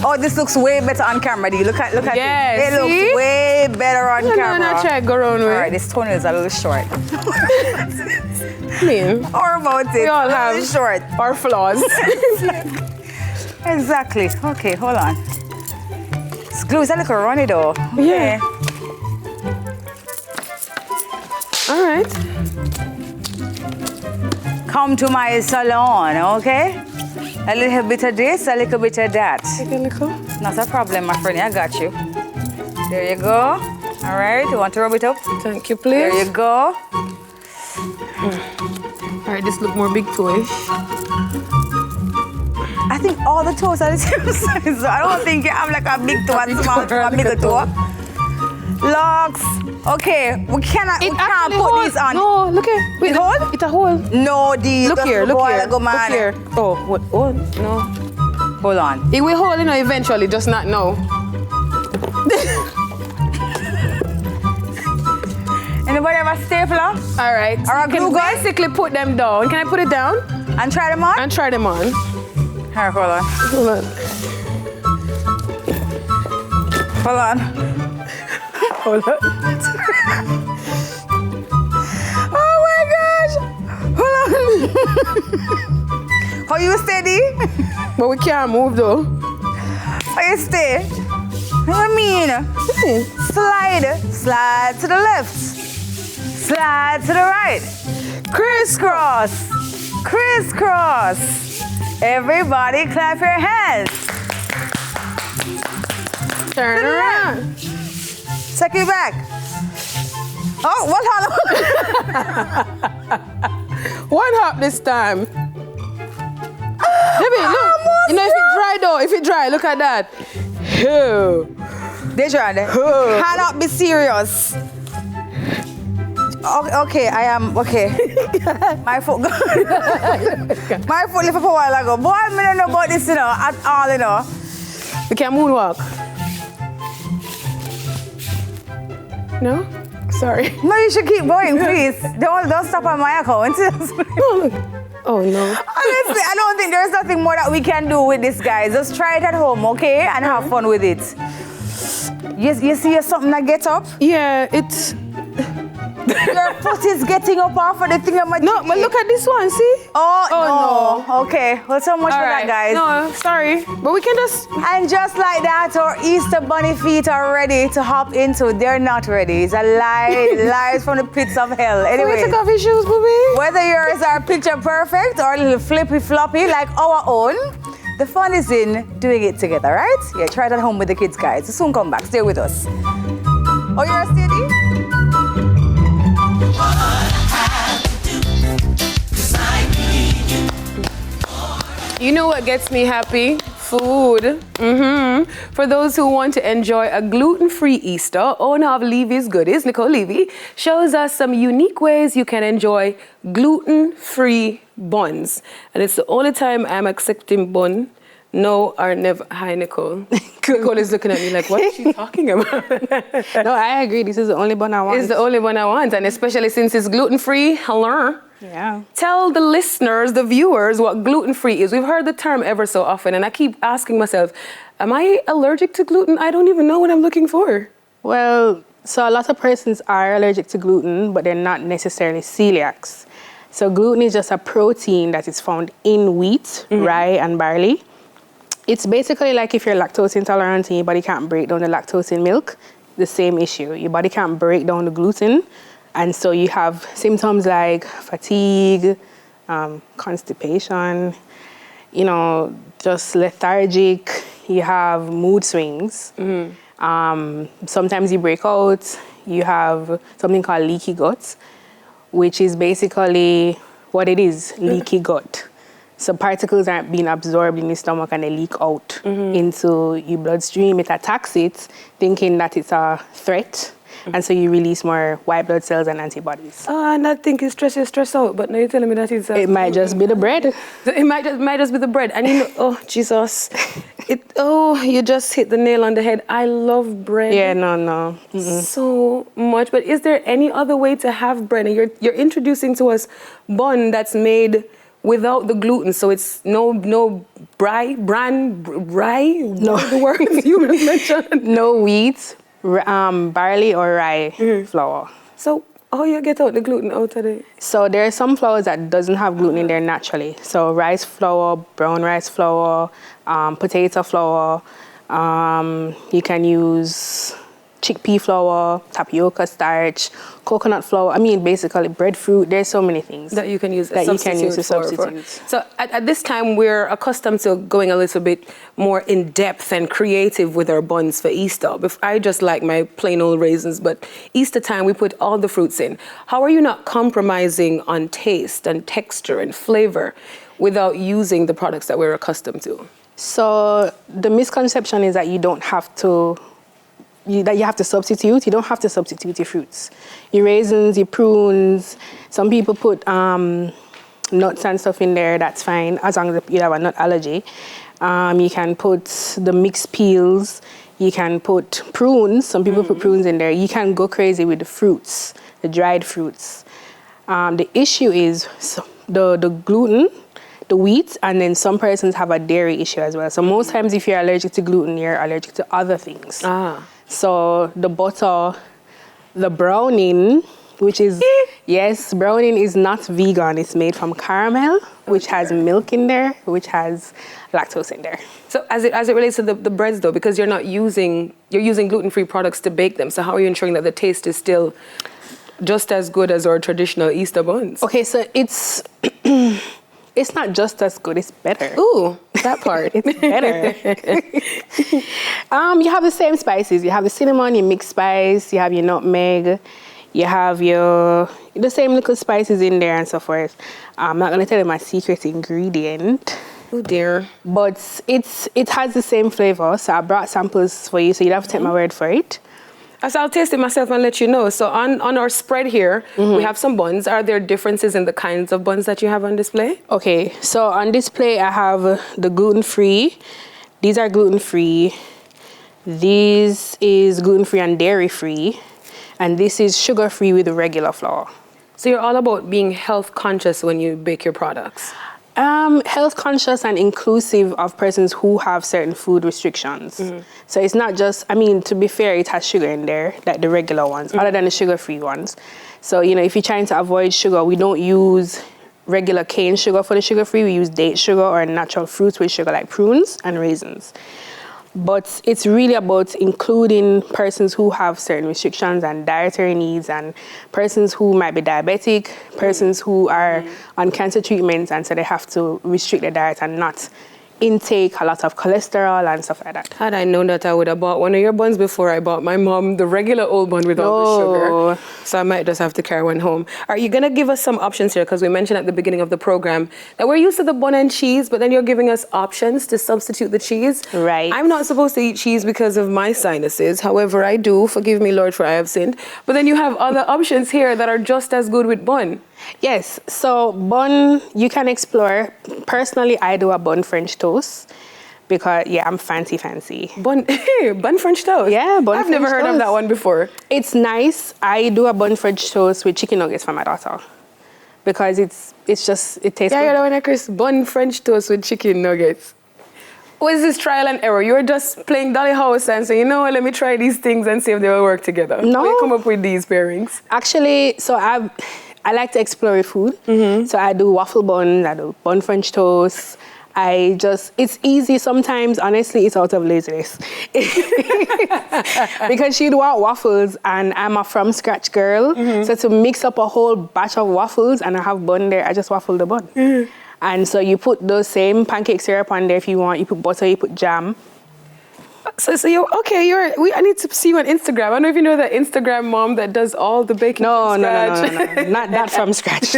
Oh, this looks way better on camera, D. Look at Yeah, it. It see? looks way better on camera. No, try go around with. All right, this toenail is a little short. I mean, Or about it. we all A little have short. our flaws. Exactly. Okay, hold on. This glue is a little runny though. Okay. Yeah. All right. Come to my salon, okay? A little bit of this, a little bit of that. Take a little. Not a problem, my friend. I got you. There you go. All right. You want to rub it up? Thank you, please. There you go. All right, this look more big toyish. I think all the toes are the same size. I don't think you have like a big toe and small toe, a bigger toe. Locks. Okay, we can't put these on. No, look here. Wait, It hold? It's a hole. No, D. Look here, look here. Go, Look here. Oh, what? Oh, no. Hold on. It will hold, eventually, just not now. Anybody have a stapler? All right. Or a You glue can gun? basically put them down. Can I put it down? And try them on? And try them on. Here, hold on. Hold on. Hold on. Hold on. Oh my gosh! Hold on. How you steady? But we can't move, though. How you stay? What do you mean? Slide to the left. Slide to the right. Crisscross. Crisscross. Everybody clap your hands. Turn around. Take it back. Oh, what happened? One hop this time. Baby, look. You know, if it dry, look at that. Oh. They try that. Cannot be serious. Okay, I am okay. My foot my foot left up a while ago. Boy, I don't know about this, at all, We can moonwalk. No? Sorry. No, you should keep going, please. Don't stop on my account. Oh, no. Honestly, I don't think there's nothing more that we can do with this, guys. Just try it at home, okay? And have fun with it. You see something that gets up? Yeah, it's... Your foot is getting up off of the thing on my No, but look at this one, see? Oh, no. Okay, well, so much for that, guys. No, sorry. But we can just... And just like that, our Easter bunny feet are ready to hop into. They're not ready. It's a lie, lies from the pits of hell. Anyway, Can we take off your shoes, baby? whether yours are picture perfect or a little flippy floppy like our own, the fun is in doing it together, right? Yeah, try it at home with the kids, guys. So soon come back. Stay with us. Oh, you're steady? You know what gets me happy? Food. For those who want to enjoy a gluten-free Easter, owner of Levy's Goodies, Nicole Levy, shows us some unique ways you can enjoy gluten-free buns. And it's the only time I'm accepting bun. No or never. Hi, Nicole. Nicole is looking at me like, what is she talking about? No, I agree. This is the only bun I want. It's the only one I want, and especially since it's gluten-free. Hello. Yeah. Tell the listeners, the viewers, what gluten-free is. We've heard the term ever so often, and I keep asking myself, am I allergic to gluten? I don't even know what I'm looking for. Well, so a lot of persons are allergic to gluten, but they're not necessarily celiacs. So gluten is just a protein that is found in wheat, rye, and barley. It's basically like if you're lactose intolerant and your body can't break down the lactose in milk, the same issue. Your body can't break down the gluten, and so you have symptoms like fatigue, constipation, just lethargic. You have mood swings. Sometimes you break out. You have something called leaky gut, which is basically what it is, leaky gut. So particles aren't being absorbed in the stomach and they leak out into your bloodstream. It attacks it, thinking that it's a threat. and so you release more white blood cells and antibodies. Oh, and I think it's stress out, but now you're telling me that it's... It might just be the bread. It might just be the bread. And you know, oh, Jesus. You just hit the nail on the head. I love bread. Yeah, no. So much. But is there any other way to have bread? And you're introducing to us bun that's made without the gluten, so it's no rye. No, the words you mentioned. No wheat, barley or rye flour. So how you get out the gluten out of it? So there are some flours that doesn't have gluten in there naturally. So rice flour, brown rice flour, potato flour. You can use chickpea flour, tapioca starch, coconut flour. I mean, basically breadfruit. There's so many things that you can use to substitute. So at this time, we're accustomed to going a little bit more in depth and creative with our buns for Easter. I just like my plain old raisins, but Easter time, we put all the fruits in. How are you not compromising on taste and texture and flavor without using the products that we're accustomed to? So the misconception is that you don't have to that you have to substitute. You don't have to substitute your fruits. Your raisins, your prunes. Some people put nuts and stuff in there. That's fine, as long as you have a nut allergy. You can put the mixed peels. You can put prunes. Some people put prunes in there. You can go crazy with the fruits, the dried fruits. The issue is the gluten, the wheat, and then some persons have a dairy issue as well. So most times if you're allergic to gluten, you're allergic to other things. So the butter, the browning, which is, yes, browning is not vegan. It's made from caramel, which has milk in there, which has lactose in there. So as it relates to the breads though, because you're using gluten-free products to bake them, so how are you ensuring that the taste is still just as good as our traditional Easter buns? Okay, so it's not just as good, it's better. Ooh, that part. It's better. You have the same spices. You have the cinnamon, your mixed spice, you have your nutmeg, you have the same little spices in there and so forth. I'm not going to tell you my secret ingredient. Oh dear. But it has the same flavor, so I brought samples for you, so you'd have to take my word for it. So I'll taste it myself and let you know. So on our spread here, we have some buns. Are there differences in the kinds of buns that you have on display? Okay, so on display I have the gluten-free. These are gluten-free. This is gluten-free and dairy-free. And this is sugar-free with regular flour. So you're all about being health conscious when you bake your products? Health conscious and inclusive of persons who have certain food restrictions. So it's not just, I mean, to be fair, it has sugar in there, like the regular ones, other than the sugar-free ones. So, you know, if you're trying to avoid sugar, we don't use regular cane sugar for the sugar-free. We use date sugar or natural fruits with sugar like prunes and raisins. But it's really about including persons who have certain restrictions and dietary needs, and persons who might be diabetic, persons who are on cancer treatments, and so they have to restrict their diet and not intake a lot of cholesterol and stuff like that. Had I known that, I would have bought one of your buns before I bought my mom the regular old bun without the sugar. So I might just have to carry one home. Are you going to give us some options here? Because we mentioned at the beginning of the program that we're used to the bun and cheese, but then you're giving us options to substitute the cheese. Right. I'm not supposed to eat cheese because of my sinuses. However, I do. Forgive me, Lord, for I have sinned. But then you have other options here that are just as good with bun. Yes, so bun, you can explore. Personally, I do a bun French toast because, yeah, I'm fancy. Bun French toast? Yeah, bun French toast. I've never heard of that one before. It's nice. I do a bun French toast with chicken nuggets for my daughter because it tastes good. Yeah, you're the one, Chris. Bun French toast with chicken nuggets. What is this trial and error? You're just playing Dolly House and saying, you know what, let me try these things and see if they will work together. No. How do you come up with these pairings? Actually, so I like to explore food. So I do waffle buns, I do bun French toast. It's easy sometimes, honestly, it's out of laziness. Because she'd want waffles and I'm a from scratch girl. So to mix up a whole batch of waffles and I have bun there, I just waffle the bun. And so you put those same pancake syrup on there if you want. You put butter, you put jam. So I need to see you on Instagram. I don't know if you know that Instagram mom that does all the baking from scratch. No. Not that from scratch.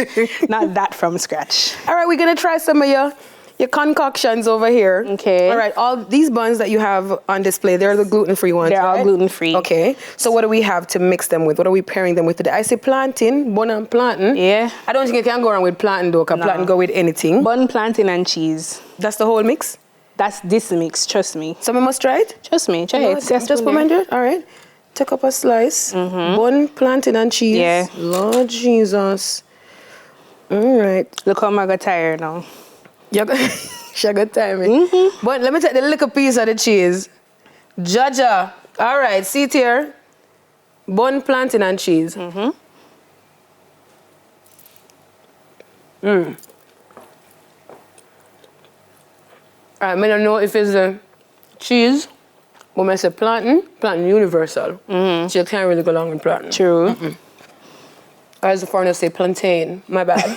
Not that from scratch. All right, we're going to try some of your your concoctions over here. Okay. All right, all these buns that you have on display, they're the gluten-free ones, They're all right? gluten-free. Okay. So what do we have to mix them with? What are we pairing them with today? I say plantain, bun and plantain. Yeah. I don't think you can go wrong with plantain though, because plantain go with anything. Bun, plantain, and cheese. That's the whole mix? That's this mix, trust me. So we must try it? Trust me, try it. Just put my hand. All right. Take up a slice. Bun, plantain, and cheese. Yeah. Lord Jesus. All right. Look how I got tired now. She got timing. But let me take the little piece of the cheese. Jaja. All right, see it here. Bun, plantain, and cheese. All right, I don't know if it's the cheese, but I say plantain universal. So you can't really go along with plantain. True. As the foreigners say, plantain. My bad.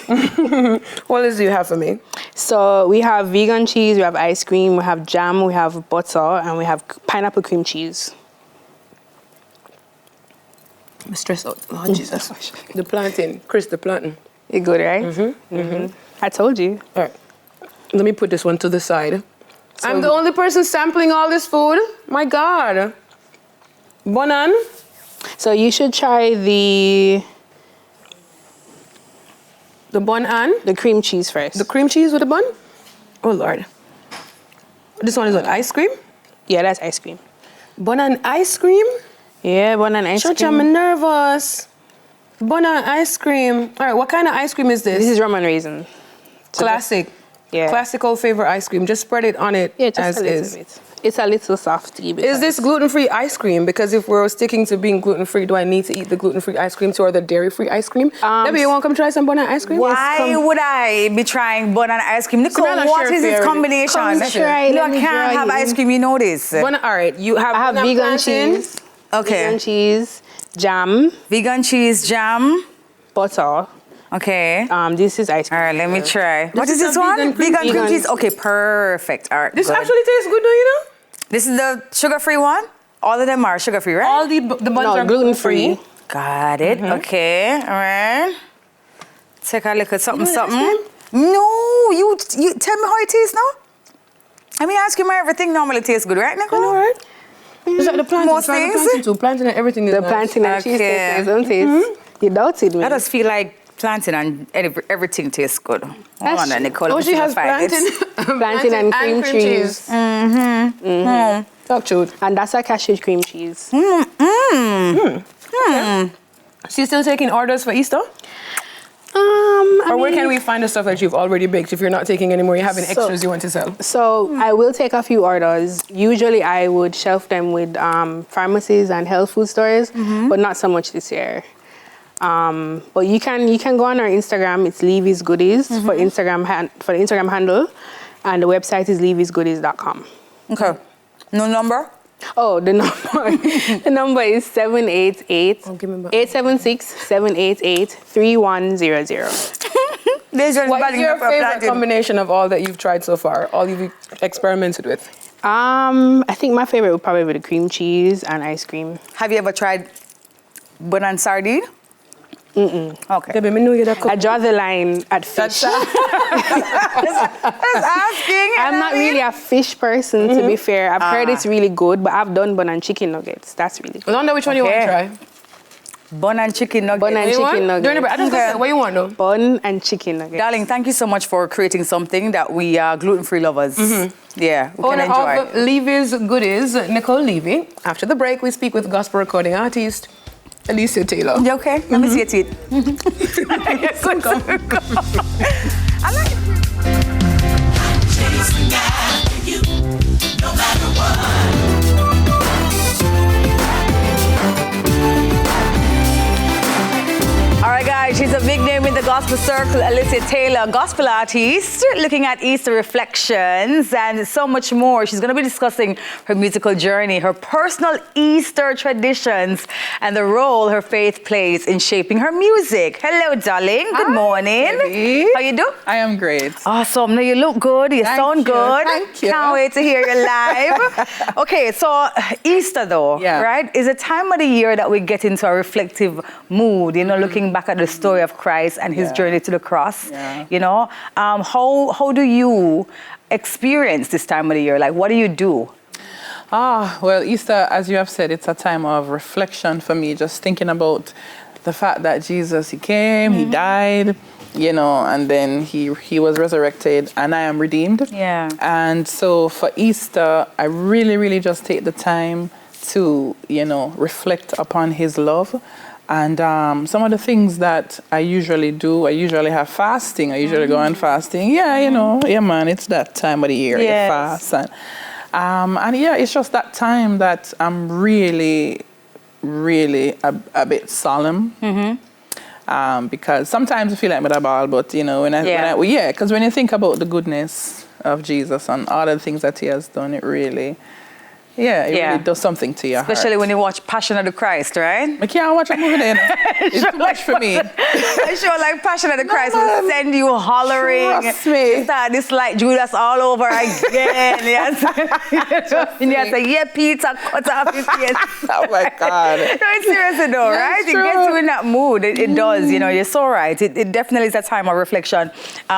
What else do you have for me? So we have vegan cheese, we have ice cream, we have jam, we have butter, and we have pineapple cream cheese. I'm stressed out. Oh, Jesus. The plantain. Chris, the plantain. You good, right? I told you. All right. Let me put this one to the side. I'm the only person sampling all this food? My God. Bonan? So you should try the bun and? the cream cheese first. The cream cheese with the bun? Oh, Lord. This one is what, ice cream? Yeah, that's ice cream. Bun and ice cream? Yeah, bun and ice Church, cream. I'm nervous. Bun and ice cream. All right, what kind of ice cream is this? This is rum and raisin. Classic. Yeah. Classical flavor ice cream. Just spread it on it Yeah, just as a little is. bit. It's a little softy. Is this gluten-free ice cream? Because if we're sticking to being gluten-free, do I need to eat the gluten-free ice cream too, or the dairy-free ice cream? Maybe you want to come try some banana ice cream? Why would I be trying banana ice cream? Nicole, Banana what share is this favorite. combination? Come try, No, let I me can't draw have you. ice cream, you know this. All right, you have, I have banana vegan plantain. cheese. Okay. Vegan cheese, jam, Vegan cheese jam. butter. Okay. This is ice cream. All right, let me try. What is is this a one? vegan cream Vegan cream cheese. cheese. Okay, perfect. All right, This good. actually tastes good, though, you know? This is the sugar-free one? All of them are sugar-free, right? All the buns No, are gluten-free. Got it. Okay. All right. Take a look at something, You want ice something. No, you tell me how it tastes now. I mean, ice cream and everything normally tastes good, right, Nicole? All right. It's like the plantain. Most Try the things. plantain too. Plantain and everything is The nice. plantain and cheese Okay. taste, don't taste. You doubted me. I just feel like plantain and everything tastes good. Hold That's on, then, true. Nicole. Oh, let me she see if has I find it. plantain, Plantain and cream cheese. Talk truth. And that's a cashew cream cheese. She's still taking orders for Easter? Or where can we find the stuff that you've already baked if you're not taking anymore, you're having extras you want to sell? So I will take a few orders. Usually I would shelf them with pharmacies and health food stores, but not so much this year. But you can go on our Instagram. It's Levy's Goodies for the Instagram handle, and the website is levysgoodies.com. Okay. No number? Oh, the number is 876-788-3100. What is your favorite combination of all that you've tried so far? All you've experimented with? I think my favorite would probably be the cream cheese and ice cream. Have you ever tried bun and sardine? Okay. Baby, me know you that I draw the line at fish. Just asking. I'm not really a fish person, to be fair. I've heard it's really good, but I've done bun and chicken nuggets. That's really good. I wonder which one you want to Okay. try. Bun and chicken nuggets. Bun and You want? chicken nuggets. During the break. I just said, what you want though? Bun and chicken nuggets. Darling, thank you so much for creating something that we are gluten-free lovers. Yeah, we can Owner enjoy. of Levy's Goodies, Nicole Levy. After the break, we speak with gospel recording artist Alicia Taylor. You okay? Let me see your teeth. I like it. Chasing after you, no matter what. All right, guys, she's a big name in the gospel circle, Alicia Taylor, gospel artist, looking at Easter reflections and so much more. She's going to be discussing her musical journey, her personal Easter traditions, and the role her faith plays in shaping her music. Hello, darling. Good morning. baby. How you do? I am great. Awesome. No, you look good. You Thank sound you. good. Thank you. Can't wait to hear you live. Okay, so Easter though, Yeah. right, is a time of the year that we get into a reflective mood, you know, looking back at the story of Christ and his his journey to the cross. Yeah. You know, how do you experience this time of the year? Like, what do you do? Well, Easter, as you have said, it's a time of reflection for me, just thinking about the fact that Jesus, he came, he died, you know, and then he was resurrected, and I am redeemed. Yeah. And so for Easter, I really, really just take the time to, you know, reflect upon his love. And some of the things that I usually do, I usually have fasting. I usually go on fasting. Yeah, you know, yeah, man, it's that time of the year, you Yes. fast. And yeah, it's just that time that I'm really, really a bit solemn. Because sometimes I feel like I'm at a ball, but you know, because when you think about the goodness of Jesus and all the things that he has done, it really does something to your Especially heart. when you watch Passion of the Christ, right? I can't watch a movie then. It's too much for me. A show like Passion of the Christ will send you hollering. Trust me. Start this like Judas all over again. Yes. And you say, yeah, Peter, cut off his face. Oh my God. No, it's seriously though, right? It true. gets you in that mood. It does, you know, you're so right. It definitely is a time of reflection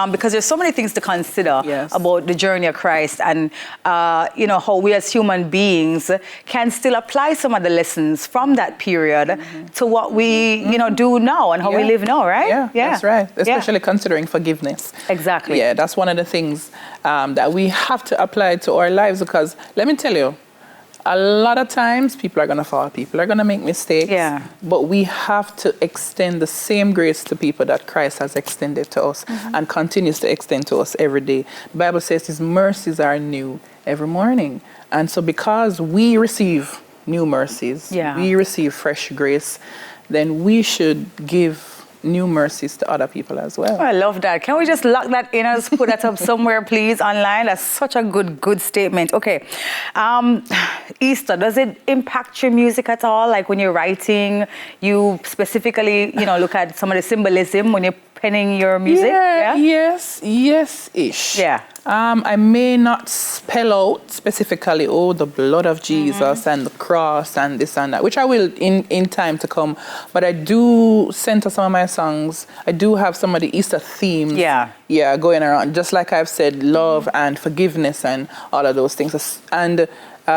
because there's so many things to consider about the journey of Christ and, you know, how we as human beings can still apply some of the lessons from that period to what we, you know, do now and how we live now, right? Yeah, that's right. Especially considering forgiveness. Exactly. Yeah, that's one of the things that we have to apply to our lives because, let me tell you, a lot of times people are going to fall, people are going to make mistakes, but we have to extend the same grace to people that Christ has extended to us and continues to extend to us every day. The Bible says his mercies are new every morning. And so because we receive new mercies, we receive fresh grace, then we should give new mercies to other people as well. Oh, I love that. Can we just lock that in and put that up somewhere, please, online? That's such a good statement. Okay. Easter, does it impact your music at all? Like when you're writing, you specifically, you know, look at some of the symbolism when you're penning your music? Yes-ish. Yeah. I may not spell out specifically, the blood of Jesus and the cross and this and that, which I will in time to come. But I do center some of my songs. I do have some of the Easter themes. Going around. Just like I've said, love and forgiveness and all of those things. And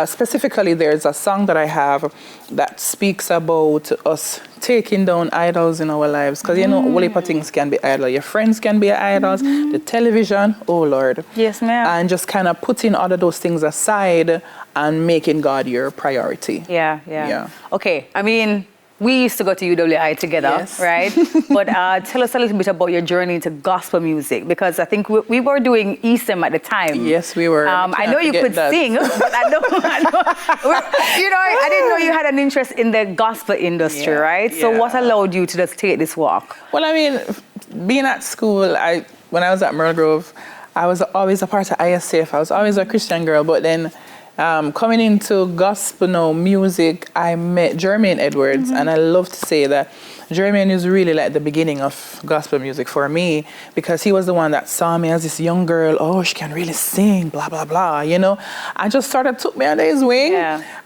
specifically, there's a song that I have that speaks about us taking down idols in our lives. Because, you know, all heap of things can be idol. Your friends can be idols. The television, oh, Lord. Yes, ma'am. And just kind of putting all of those things aside and making God your priority. Yeah. Okay, I mean, we used to go to UWI together, right? But tell us a little bit about your journey into gospel music, because I think we were doing ESM at the time. Yes, we were. I know you could sing, but I know, you know, I didn't know you had an interest in the gospel industry, right? So what allowed you to just take this walk? Well, I mean, being at school, when I was at Merle Grove, I was always a part of ISF. I was always a Christian girl, but then coming into gospel music, I met Jermaine Edwards, and I love to say that Jermaine is really like the beginning of gospel music for me, because he was the one that saw me as this young girl. Oh, she can really sing, blah, blah, blah, you know. And just took me under his wing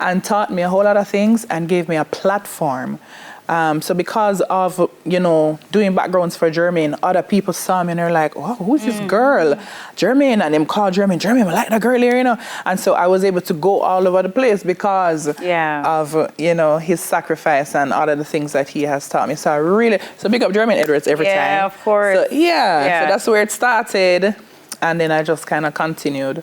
and taught me a whole lot of things and gave me a platform. So because of, you know, doing backgrounds for Jermaine, other people saw me and they're like, oh, who's this girl? Jermaine, and them called Jermaine, I like that girl here, you know. And so I was able to go all over the place because of, you know, his sacrifice and all of the things that he has taught me. So big up Jermaine Edwards every time. Yeah, of course. So, so that's where it started. And then I just kind of continued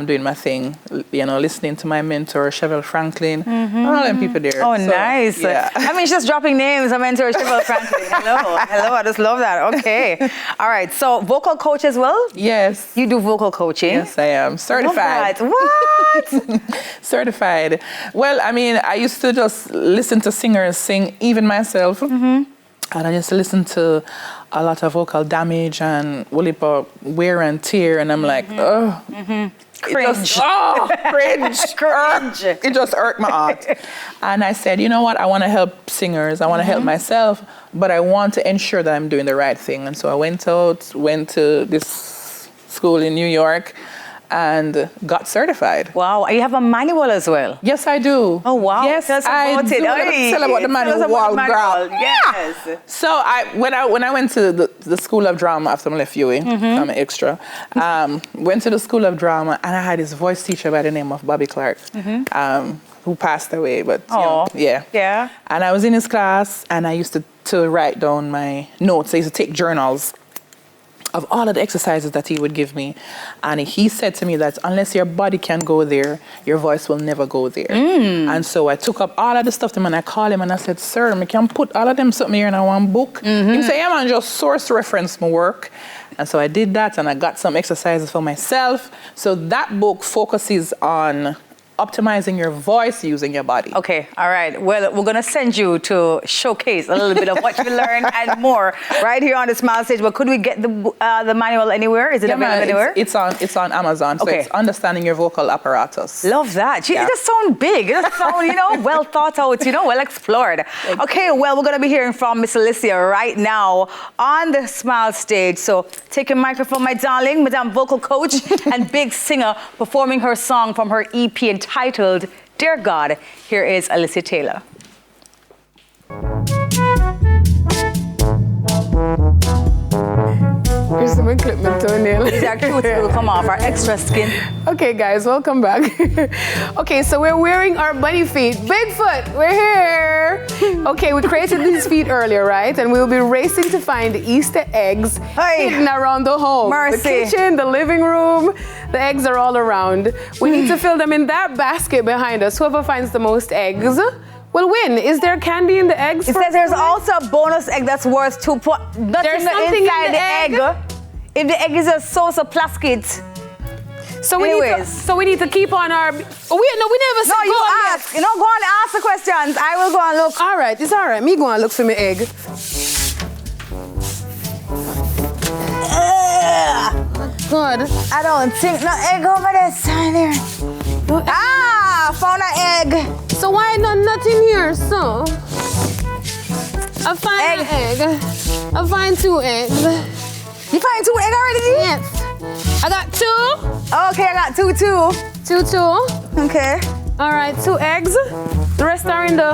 doing my thing, you know, listening to my mentor, Sheryl Franklin, all them people there. Oh, so, nice. Yeah. I mean, just dropping names, my mentor, Sheryl Franklin. Hello, I just love that. Okay. All right, so vocal coach as well? Yes. You do vocal coaching? Yes, I am. Certified. What? Certified. Well, I mean, I used to just listen to singers sing, even myself. And I used to listen to a lot of vocal damage and wear and tear, and I'm like, Cringe. Cringe. Cringe. It just irked my heart. And I said, you know what? I want to help singers. I want to help myself, but I want to ensure that I'm doing the right thing. And so I went to this school in New York and got certified. Wow, you have a manual as well. Yes, I do. Oh, wow. Yes, Tell us I about do. it. Let me tell about the manual. Tell us about the Wow, manual. girl. Yes. So when I went to the School of Drama after I left UA, I'm an extra, went to the School of Drama, and I had this voice teacher by the name of Bobby Clark, who passed away, but you know, yeah. Yeah. And I was in his class, and I used to write down my notes. I used to take journals of all of the exercises that he would give me. And he said to me that unless your body can go there, your voice will never go there. And so I took up all of the stuff to him and I called him and I said, sir, I can put all of them something here in one book. He said, yeah man, just source reference my work. And so I did that and I got some exercises for myself. So that book focuses on optimizing your voice using your body. Okay, all right. Well, we're going to send you to showcase a little bit of what you learned and more right here on the Smile Stage. But could we get the manual anywhere? Is it available anywhere? It's on Amazon. So it's understanding your vocal apparatus. Love that. It just sounds big. It just sounds, well thought out, well explored. Okay, well, we're going to be hearing from Miss Alicia right now on the Smile Stage. So take your microphone, my darling, Madame Vocal Coach and big singer, performing her song from her EP entitled Dear God. Here is Alicia Taylor. Here's the clip my toenail. These are cute, it will come off our extra skin. Okay, guys, welcome back. Okay, so we're wearing our bunny feet. Bigfoot, we're here. Okay, we created these feet earlier, right? And we'll be racing to find Easter eggs hidden around the home. Mercy. The kitchen, the living room, the eggs are all around. We need to fill them in that basket behind us. Whoever finds the most eggs will win. Is there candy in the eggs? It says there's also a bonus egg that's worth 2 points. There's something inside in the egg. If the egg is a sauce of plastic. So we need to keep on our. Oh, we never said. No, you ask. Go on and ask the questions. I will go and look. All right, it's all right. Me go and look for my egg. Good. I don't think no egg over there, son there. Found an egg. So why nothing here, so? I find an egg. I find 2 eggs. You find 2 eggs already? Yes. I got 2. Okay, I got 2 too. 2. Okay. All right, 2 eggs. The rest are in the.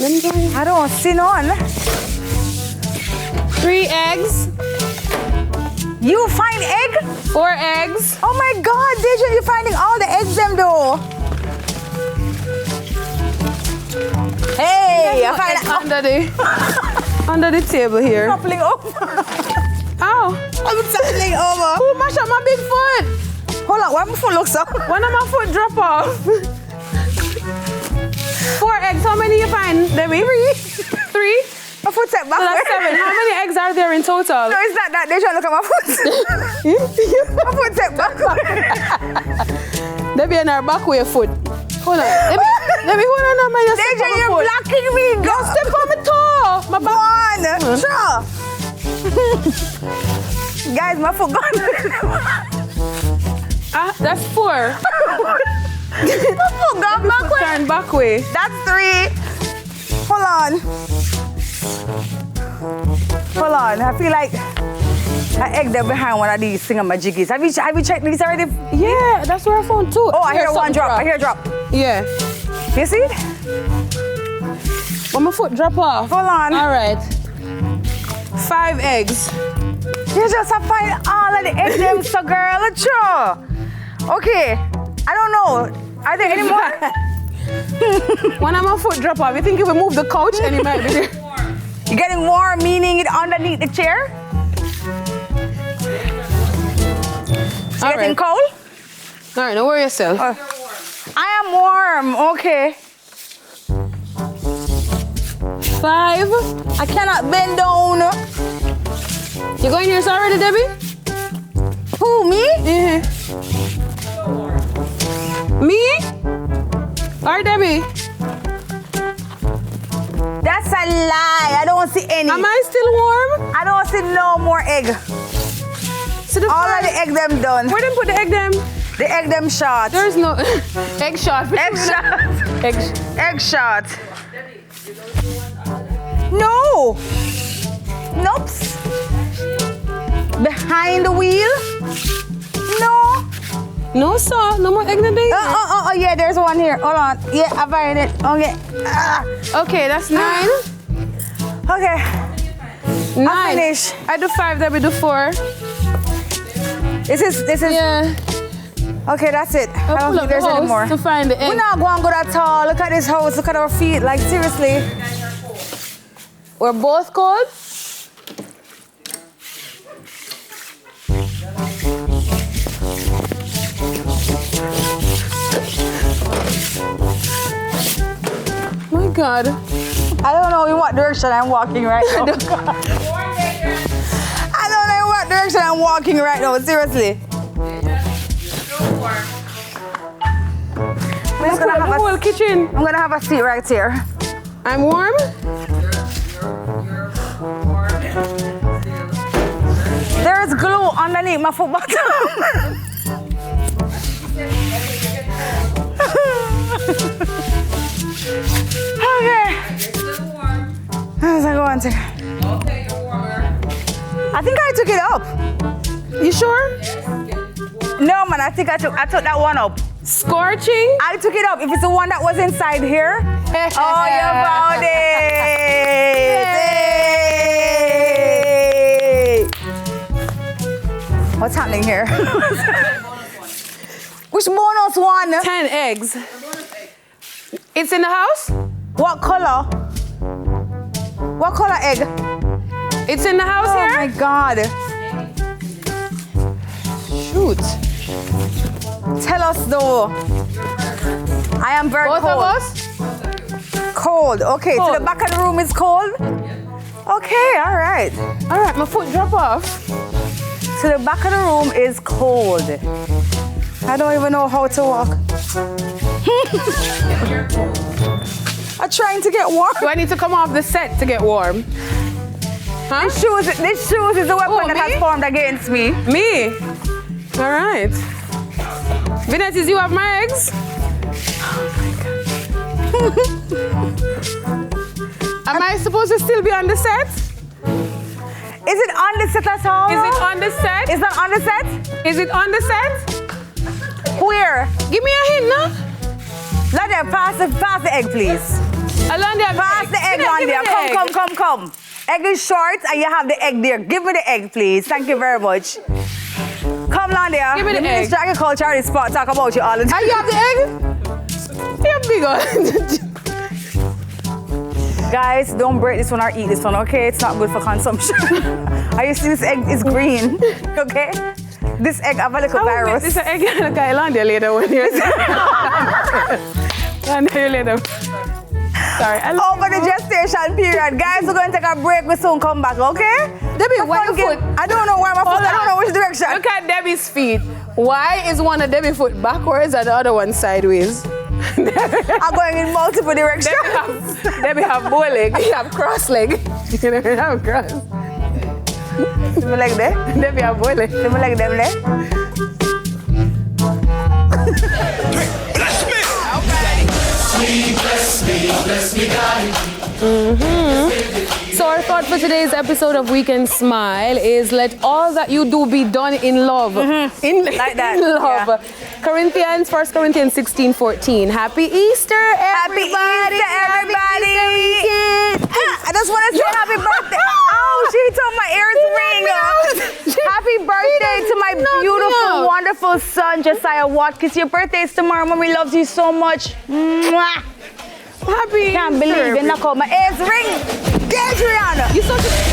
Let me go ahead. I don't see none. 3 eggs. You find egg? 4 eggs. Oh my God, Deja, you're finding all the eggs them though. Hey, I find under the table here. toppling over. Ow. I'm toppling over. Who mashed up my big foot? Hold on, why my foot looks up? One of my foot drop off. 4 eggs. How many you find, Debbie? 3. My foot set back. So that's 7. How many eggs are there in total? No, it's not that. They trying to look at my foot. My foot set back. Debbie and her back way foot. Hold on. Debbie, hold on. Deja, you're blocking me. Don't step on my toe. My back. Go on. Sure. Guys, my foot gone. That's 4. My foot gone back way. Turn back way. That's 3. Hold on. Hold on. I feel like an egg there behind one of these thingamajiggies. Have you checked these already? Yeah, that's where I found 2. Oh, I hear one drop. I hear a drop. Yeah. You see it? When my foot drop off. Hold on. All right. 5 eggs. You just have to find all of the eggs them, so girl. Sure. Okay. I don't know. Are there any more? When my foot drop off, you think if we move the couch and it might be there? You getting warm, meaning it underneath the chair? You getting cold? All right, don't worry yourself. I am warm. Okay. 5. I cannot bend down. You going yours already, Debbie? Who, me? Yeah. Me? Or Debbie? That's a lie. I don't see any. Am I still warm? I don't see no more egg. So the All of the egg them done. Where them put the egg them? The egg them shot. There's no egg shot. Egg shot. Egg shot. No. Nope. Behind the wheel? No. No, sir. No more egg in the day. Oh, yeah, there's one here. Hold on. Yeah, I find it. Okay. Okay, that's 9. Okay. 9. Finish. I do 5, Debbie do 4. This is. Yeah. Okay, that's it. I don't think there's any more. To find the egg. We're not going good at all. Look at this house. Look at our feet. Like, seriously. We're both cold. My God. I don't know in what direction I'm walking right now. I don't know in what direction I'm walking right now. Seriously. I'm just gonna have The whole kitchen. I'm gonna have a seat right here. I'm warm. There is glue underneath my foot bottom. Okay. How's that going? Okay, you're warmer. I think I took it up. You sure? No, man, I think I took that one up. Scorching. I took it up. If it's the one that was inside here. Oh, you found it. Hey. What's happening here? Which bonus one? 10 eggs. It's in the house? What color? What color egg? It's in the house Oh here? my God. Shoot. Tell us though. I am very Both cold. of us? Cold. Okay, so Cold. the back of the room is cold? Okay, all right. All right, my foot drop off. So the back of the room is cold. I don't even know how to walk. I'm trying to get warm. Do I need to come off the set to get warm? Huh? This shoes is the weapon that has formed against me. Me? All right. Vinetis, you have my eggs? Am I supposed to still be on the set? Is it on the set at all? Is it on the set? It's not on the set? Is it on the set? Where? Give me a hint, no? Landia, pass the egg, please. Alondia, Pass the egg, Landia. Come. Egg is short and you have the egg there. Give me the egg, please. Thank you very much. Come, Landia. Give me the Minister of Agriculture at the spot. Talk about you all the time. you have the egg? You're big one. Guys, don't break this one or eat this one, okay? It's not good for consumption. Are you seeing this egg is green? Okay? This egg have a little virus. This is egg like Alondia later when you're Alondia later. Sorry. Over the gestation period. Guys, we're going to take a break. We soon come back, okay? Debbie, why your foot? I don't know where my foot. I don't know which direction. Look at Debbie's feet. Why is one of Debbie's foot backwards and the other one sideways? I'm going in multiple directions. Debbie have bow leg. You have cross leg. You never have cross. See me like that? Debbie have bow leg. See me like them there? Bless me, God. So our thought for today's episode of Weekend Smile is let all that you do be done in love. Like that, In love. yeah. 1 Corinthians 16:14. Happy Easter, Happy everybody. Easter, everybody. I just want to say happy birthday. Oh, she told my ears ring. Happy birthday to my beautiful, wonderful son, Josiah Watkins. Your birthday is tomorrow. Mommy loves you so much. Mwah. Happy Can't Easter, believe it. Knock out my ears ring. Get Rihanna. You so